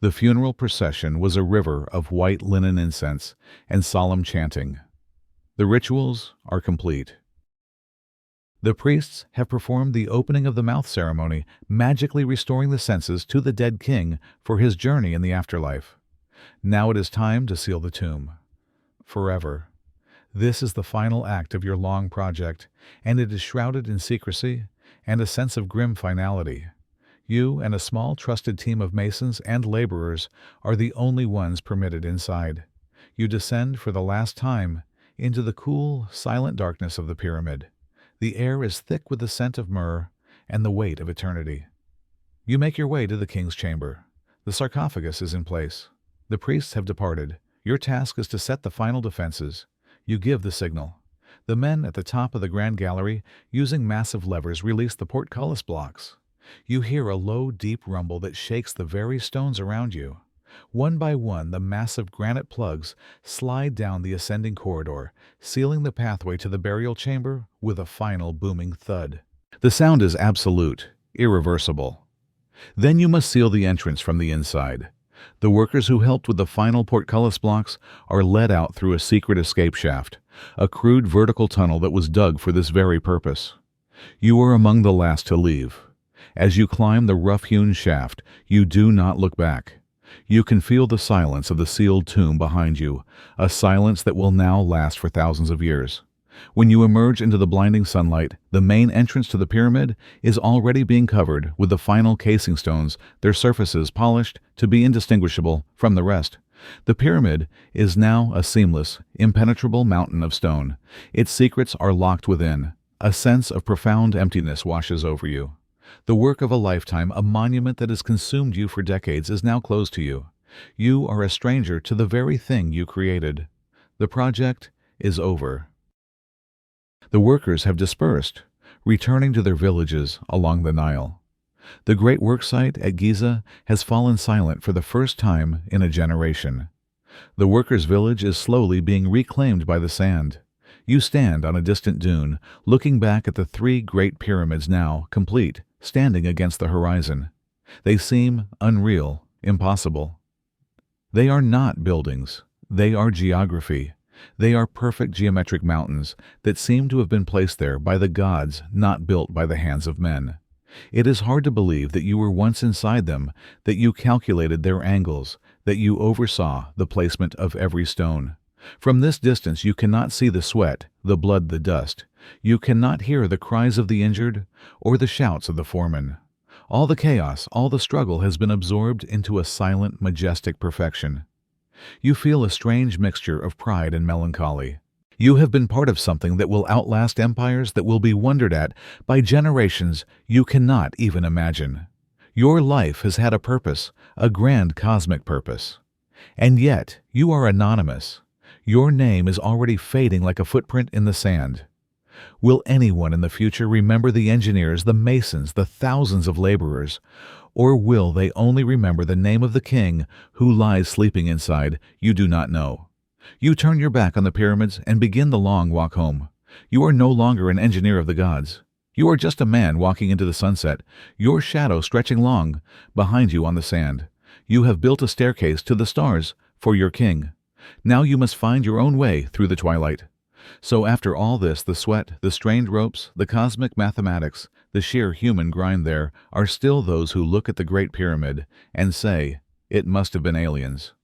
The funeral procession was a river of white linen incense and solemn chanting. The rituals are complete. The priests have performed the opening of the mouth ceremony, magically restoring the senses to the dead king for his journey in the afterlife. Now it is time to seal the tomb. Forever. This is the final act of your long project, and it is shrouded in secrecy and a sense of grim finality. You and a small trusted team of masons and laborers are the only ones permitted inside. You descend for the last time into the cool, silent darkness of the pyramid. The air is thick with the scent of myrrh and the weight of eternity. You make your way to the king's chamber. The sarcophagus is in place. The priests have departed. Your task is to set the final defenses. You give the signal. The men at the top of the grand gallery, using massive levers, release the portcullis blocks. You hear a low, deep rumble that shakes the very stones around you. One by one, the massive granite plugs slide down the ascending corridor, sealing the pathway to the burial chamber with a final booming thud. The sound is absolute, irreversible. Then you must seal the entrance from the inside. The workers who helped with the final portcullis blocks are led out through a secret escape shaft, a crude vertical tunnel that was dug for this very purpose. You are among the last to leave. As you climb the rough-hewn shaft, you do not look back. You can feel the silence of the sealed tomb behind you, a silence that will now last for thousands of years. When you emerge into the blinding sunlight, the main entrance to the pyramid is already being covered with the final casing stones, their surfaces polished to be indistinguishable from the rest. The pyramid is now a seamless, impenetrable mountain of stone. Its secrets are locked within. A sense of profound emptiness washes over you. The work of a lifetime, a monument that has consumed you for decades, is now closed to you. You are a stranger to the very thing you created. The project is over. The workers have dispersed, returning to their villages along the Nile. The great worksite at Giza has fallen silent for the first time in a generation. The workers' village is slowly being reclaimed by the sand. You stand on a distant dune, looking back at the three great pyramids now complete, standing against the horizon. They seem unreal, impossible. They are not buildings. They are geography. They are perfect geometric mountains that seem to have been placed there by the gods, not built by the hands of men. It is hard to believe that you were once inside them, that you calculated their angles, that you oversaw the placement of every stone. From this distance you cannot see the sweat, the blood, the dust. You cannot hear the cries of the injured or the shouts of the foreman. All the chaos, all the struggle has been absorbed into a silent, majestic perfection. You feel a strange mixture of pride and melancholy. You have been part of something that will outlast empires, that will be wondered at by generations you cannot even imagine. Your life has had a purpose, a grand cosmic purpose. And yet, you are anonymous. Your name is already fading like a footprint in the sand. Will anyone in the future remember the engineers, the masons, the thousands of laborers? Or will they only remember the name of the king who lies sleeping inside you do not know? You turn your back on the pyramids and begin the long walk home. You are no longer an engineer of the gods. You are just a man walking into the sunset, your shadow stretching long behind you on the sand. You have built a staircase to the stars for your king. Now you must find your own way through the twilight. So after all this, the sweat, the strained ropes, the cosmic mathematics, the sheer human grind, there are still those who look at the Great Pyramid and say, it must have been aliens.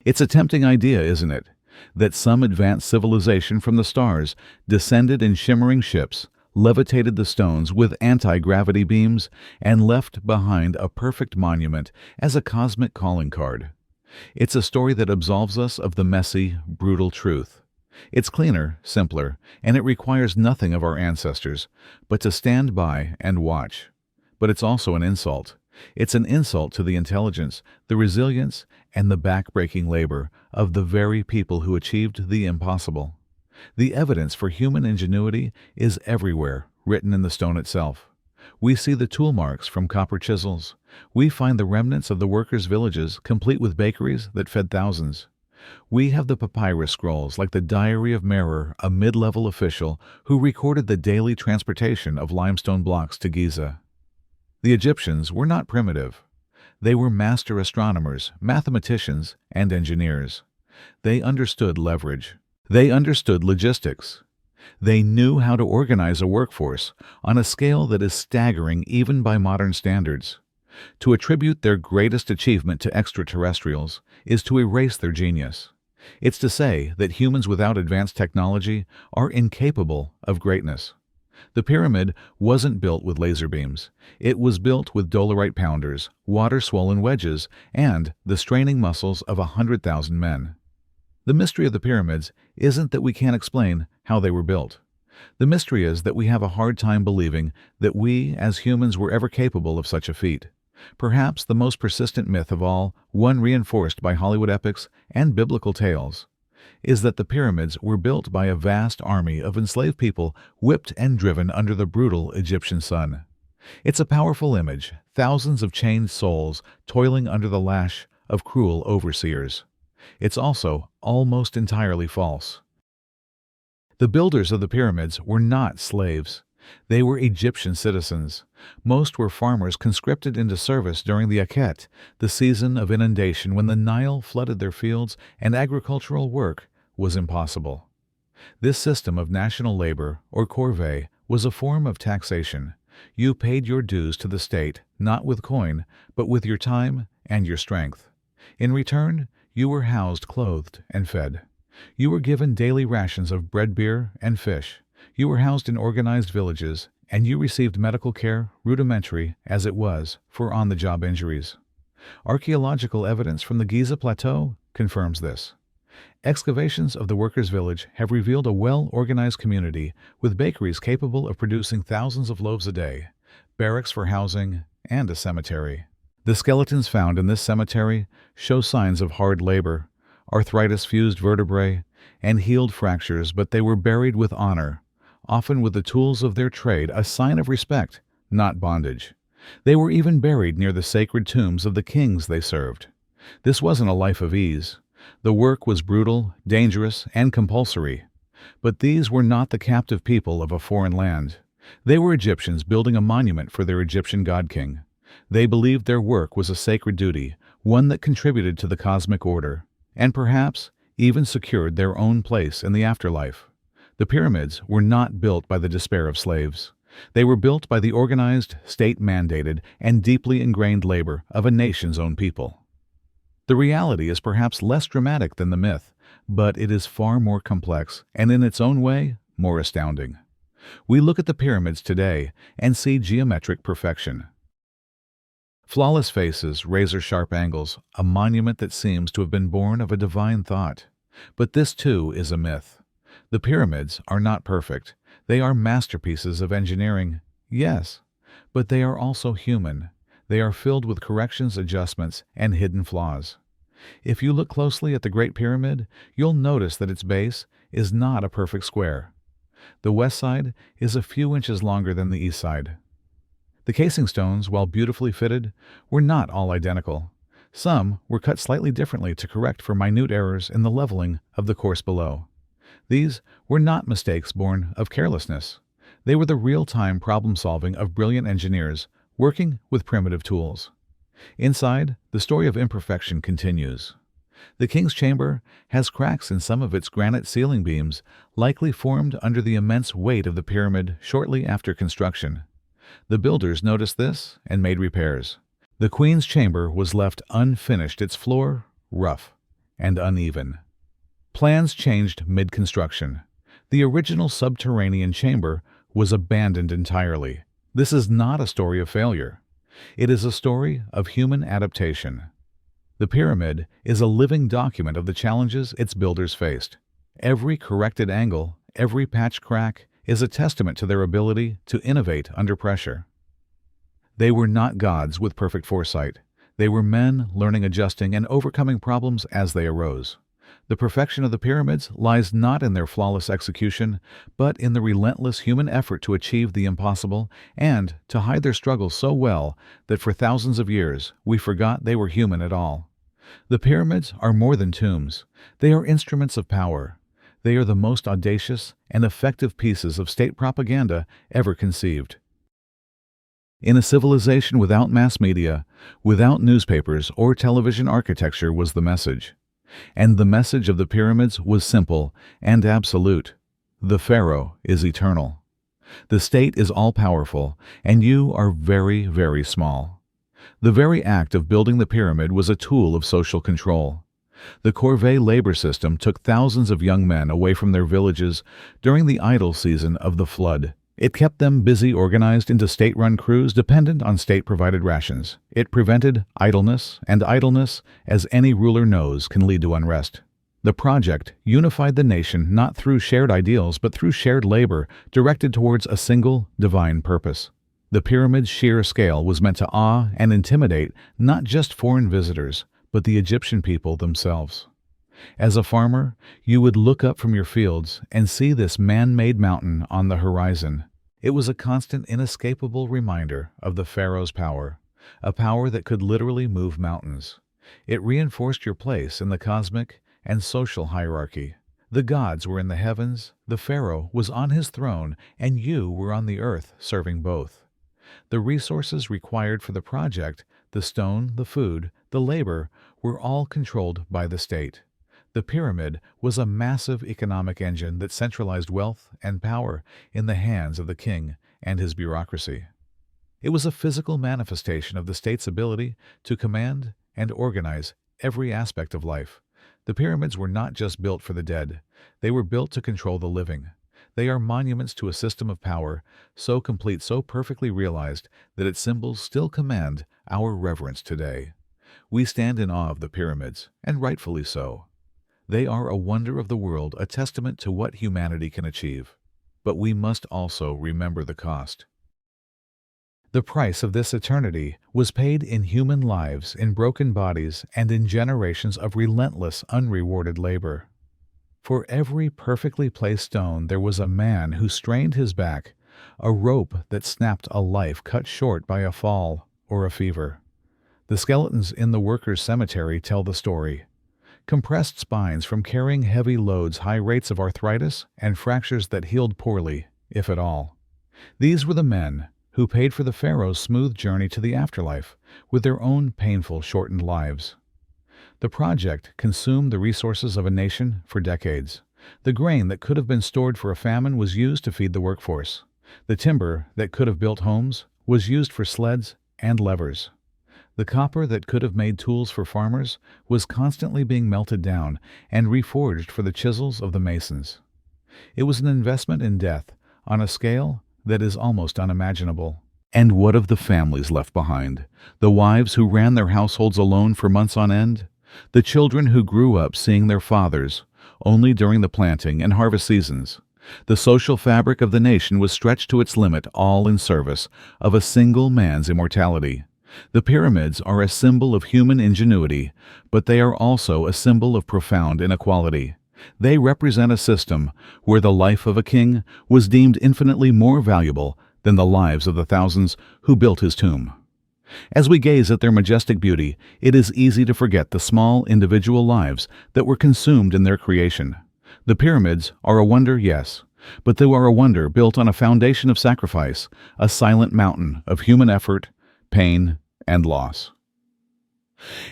It's a tempting idea, isn't it, that some advanced civilization from the stars descended in shimmering ships, levitated the stones with anti-gravity beams, and left behind a perfect monument as a cosmic calling card. It's a story that absolves us of the messy, brutal truth. It's cleaner, simpler, and it requires nothing of our ancestors but to stand by and watch. But it's also an insult. It's an insult to the intelligence, the resilience, and the back-breaking labor of the very people who achieved the impossible. The evidence for human ingenuity is everywhere, written in the stone itself. We see the tool marks from copper chisels. We find the remnants of the workers' villages, complete with bakeries that fed thousands. We have the papyrus scrolls like the Diary of Merer, a mid-level official who recorded the daily transportation of limestone blocks to Giza. The Egyptians were not primitive. They were master astronomers, mathematicians, and engineers. They understood leverage. They understood logistics. They knew how to organize a workforce on a scale that is staggering even by modern standards. To attribute their greatest achievement to extraterrestrials is to erase their genius. It's to say that humans without advanced technology are incapable of greatness. The pyramid wasn't built with laser beams. It was built with dolerite pounders, water-swollen wedges, and the straining muscles of 100,000 men. The mystery of the pyramids isn't that we can't explain how they were built. The mystery is that we have a hard time believing that we as humans were ever capable of such a feat. Perhaps the most persistent myth of all, one reinforced by Hollywood epics and biblical tales, is that the pyramids were built by a vast army of enslaved people whipped and driven under the brutal Egyptian sun. It's a powerful image, thousands of chained souls toiling under the lash of cruel overseers. It's also almost entirely false. The builders of the pyramids were not slaves. They were Egyptian citizens. Most were farmers conscripted into service during the Akhet, the season of inundation when the Nile flooded their fields and agricultural work was impossible. This system of national labor, or corvée, was a form of taxation. You paid your dues to the state, not with coin, but with your time and your strength. In return, you were housed, clothed, and fed. You were given daily rations of bread, beer, and fish. You were housed in organized villages, and you received medical care, rudimentary as it was, for on-the-job injuries. Archaeological evidence from the Giza Plateau confirms this. Excavations of the workers' village have revealed a well-organized community with bakeries capable of producing thousands of loaves a day, barracks for housing, and a cemetery. The skeletons found in this cemetery show signs of hard labor, arthritis-fused vertebrae, and healed fractures, but they were buried with honor, often with the tools of their trade, a sign of respect, not bondage. They were even buried near the sacred tombs of the kings they served. This wasn't a life of ease. The work was brutal, dangerous, and compulsory. But these were not the captive people of a foreign land. They were Egyptians building a monument for their Egyptian god-king. They believed their work was a sacred duty, one that contributed to the cosmic order. And perhaps, even secured their own place in the afterlife. The pyramids were not built by the despair of slaves. They were built by the organized, state-mandated, and deeply ingrained labor of a nation's own people. The reality is perhaps less dramatic than the myth, but it is far more complex and in its own way, more astounding. We look at the pyramids today and see geometric perfection. Flawless faces, razor-sharp angles, a monument that seems to have been born of a divine thought. But this too is a myth. The pyramids are not perfect. They are masterpieces of engineering, yes, but they are also human. They are filled with corrections, adjustments, and hidden flaws. If you look closely at the Great Pyramid, you'll notice that its base is not a perfect square. The west side is a few inches longer than the east side. The casing stones, while beautifully fitted, were not all identical. Some were cut slightly differently to correct for minute errors in the leveling of the course below. These were not mistakes born of carelessness. They were the real-time problem-solving of brilliant engineers working with primitive tools. Inside, the story of imperfection continues. The king's chamber has cracks in some of its granite ceiling beams, likely formed under the immense weight of the pyramid shortly after construction. The builders noticed this and made repairs. The queen's chamber was left unfinished, its floor rough and uneven. Plans changed mid-construction. The original subterranean chamber was abandoned entirely. This is not a story of failure. It is a story of human adaptation. The pyramid is a living document of the challenges its builders faced. Every corrected angle, every patched crack, is a testament to their ability to innovate under pressure. They were not gods with perfect foresight. They were men learning, adjusting, and overcoming problems as they arose. The perfection of the pyramids lies not in their flawless execution, but in the relentless human effort to achieve the impossible and to hide their struggles so well that for thousands of years we forgot they were human at all. The pyramids are more than tombs. They are instruments of power. They are the most audacious and effective pieces of state propaganda ever conceived. In a civilization without mass media, without newspapers or television, architecture was the message. And the message of the pyramids was simple and absolute. The Pharaoh is eternal. The state is all-powerful, and you are very, very small. The very act of building the pyramid was a tool of social control. The corvée labor system took thousands of young men away from their villages during the idle season of the flood. It kept them busy, organized into state-run crews dependent on state-provided rations. It prevented idleness, and idleness, as any ruler knows, can lead to unrest. The project unified the nation not through shared ideals but through shared labor directed towards a single divine purpose. The pyramid's sheer scale was meant to awe and intimidate not just foreign visitors, but the Egyptian people themselves. As a farmer, you would look up from your fields and see this man-made mountain on the horizon. It was a constant, inescapable reminder of the Pharaoh's power, a power that could literally move mountains. It reinforced your place in the cosmic and social hierarchy. The gods were in the heavens, the Pharaoh was on his throne, and you were on the earth serving both. The resources required for the project, the stone, the food, the labor, were all controlled by the state. The pyramid was a massive economic engine that centralized wealth and power in the hands of the king and his bureaucracy. It was a physical manifestation of the state's ability to command and organize every aspect of life. The pyramids were not just built for the dead. They were built to control the living. They are monuments to a system of power so complete, so perfectly realized, that its symbols still command our reverence today. We stand in awe of the pyramids, and rightfully so. They are a wonder of the world, a testament to what humanity can achieve. But we must also remember the cost. The price of this eternity was paid in human lives, in broken bodies, and in generations of relentless, unrewarded labor. For every perfectly placed stone there was a man who strained his back, a rope that snapped, a life cut short by a fall or a fever. The skeletons in the workers' cemetery tell the story. Compressed spines from carrying heavy loads, high rates of arthritis, and fractures that healed poorly, if at all. These were the men who paid for the Pharaoh's smooth journey to the afterlife with their own painful, shortened lives. The project consumed the resources of a nation for decades. The grain that could have been stored for a famine was used to feed the workforce. The timber that could have built homes was used for sleds and levers. The copper that could have made tools for farmers was constantly being melted down and reforged for the chisels of the masons. It was an investment in death on a scale that is almost unimaginable. And what of the families left behind? The wives who ran their households alone for months on end? The children who grew up seeing their fathers only during the planting and harvest seasons? The social fabric of the nation was stretched to its limit, all in service of a single man's immortality. The pyramids are a symbol of human ingenuity, but they are also a symbol of profound inequality. They represent a system where the life of a king was deemed infinitely more valuable than the lives of the thousands who built his tomb. As we gaze at their majestic beauty, it is easy to forget the small individual lives that were consumed in their creation. The pyramids are a wonder, yes, but they are a wonder built on a foundation of sacrifice, a silent mountain of human effort, pain, and loss.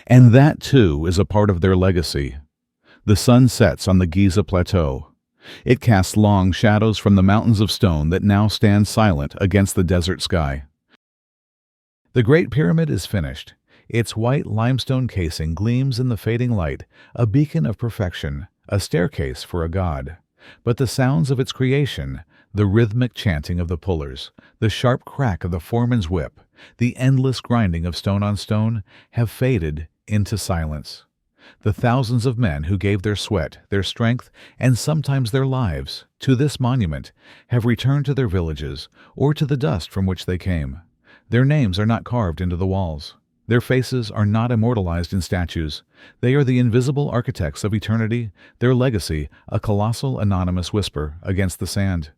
And that, too, is a part of their legacy. The sun sets on the Giza Plateau. It casts long shadows from the mountains of stone that now stand silent against the desert sky. The Great Pyramid is finished. Its white limestone casing gleams in the fading light, a beacon of perfection, a staircase for a god. But the sounds of its creation, the rhythmic chanting of the pullers, the sharp crack of the foreman's whip, the endless grinding of stone on stone, have faded into silence. The thousands of men who gave their sweat, their strength, and sometimes their lives to this monument have returned to their villages or to the dust from which they came. Their names are not carved into the walls. Their faces are not immortalized in statues. They are the invisible architects of eternity, their legacy a colossal anonymous whisper against the sand.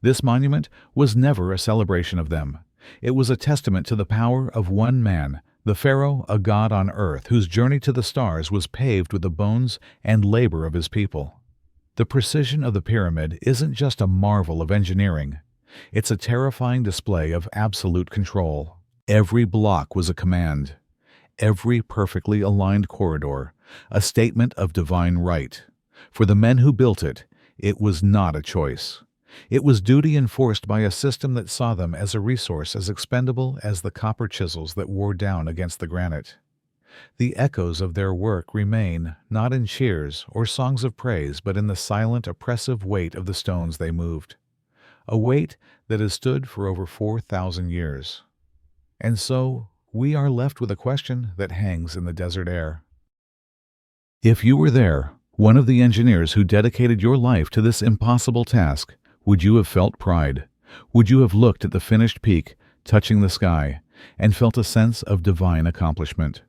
This monument was never a celebration of them. It was a testament to the power of one man, the Pharaoh, a god on earth whose journey to the stars was paved with the bones and labor of his people. The precision of the pyramid isn't just a marvel of engineering. It's a terrifying display of absolute control. Every block was a command. Every perfectly aligned corridor, a statement of divine right. For the men who built it, it was not a choice. It was duty enforced by a system that saw them as a resource as expendable as the copper chisels that wore down against the granite. The echoes of their work remain not in cheers or songs of praise, but in the silent, oppressive weight of the stones they moved. A weight that has stood for over 4,000 years. And so, we are left with a question that hangs in the desert air. If you were there, one of the engineers who dedicated your life to this impossible task, would you have felt pride? Would you have looked at the finished peak, touching the sky, and felt a sense of divine accomplishment?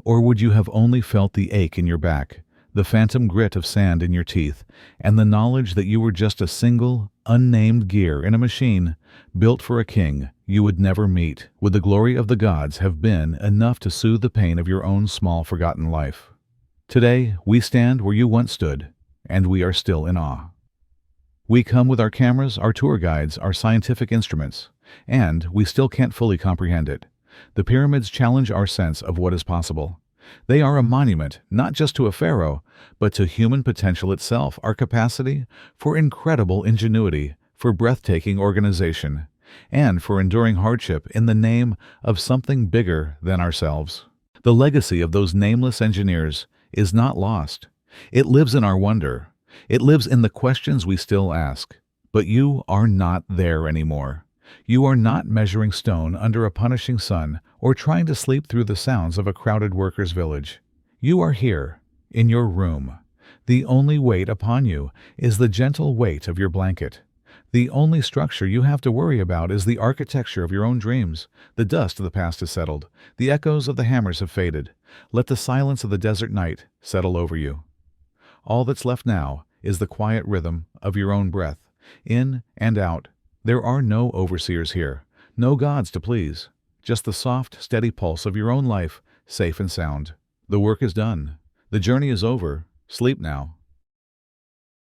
Or would you have only felt the ache in your back, the phantom grit of sand in your teeth, and the knowledge that you were just a single, unnamed gear in a machine built for a king you would never meet? Would the glory of the gods have been enough to soothe the pain of your own small, forgotten life? Today, we stand where you once stood, and we are still in awe. We come with our cameras, our tour guides, our scientific instruments, and we still can't fully comprehend it. The pyramids challenge our sense of what is possible. They are a monument, not just to a pharaoh, but to human potential itself, our capacity for incredible ingenuity, for breathtaking organization, and for enduring hardship in the name of something bigger than ourselves. The legacy of those nameless engineers is not lost. It lives in our wonder. It lives in the questions we still ask. But you are not there anymore. You are not measuring stone under a punishing sun or trying to sleep through the sounds of a crowded workers' village. You are here, in your room. The only weight upon you is the gentle weight of your blanket. The only structure you have to worry about is the architecture of your own dreams. The dust of the past is settled. The echoes of the hammers have faded. Let the silence of the desert night settle over you. All that's left now is the quiet rhythm of your own breath, in and out. There are no overseers here, no gods to please, just the soft, steady pulse of your own life, safe and sound. The work is done. The journey is over. Sleep now.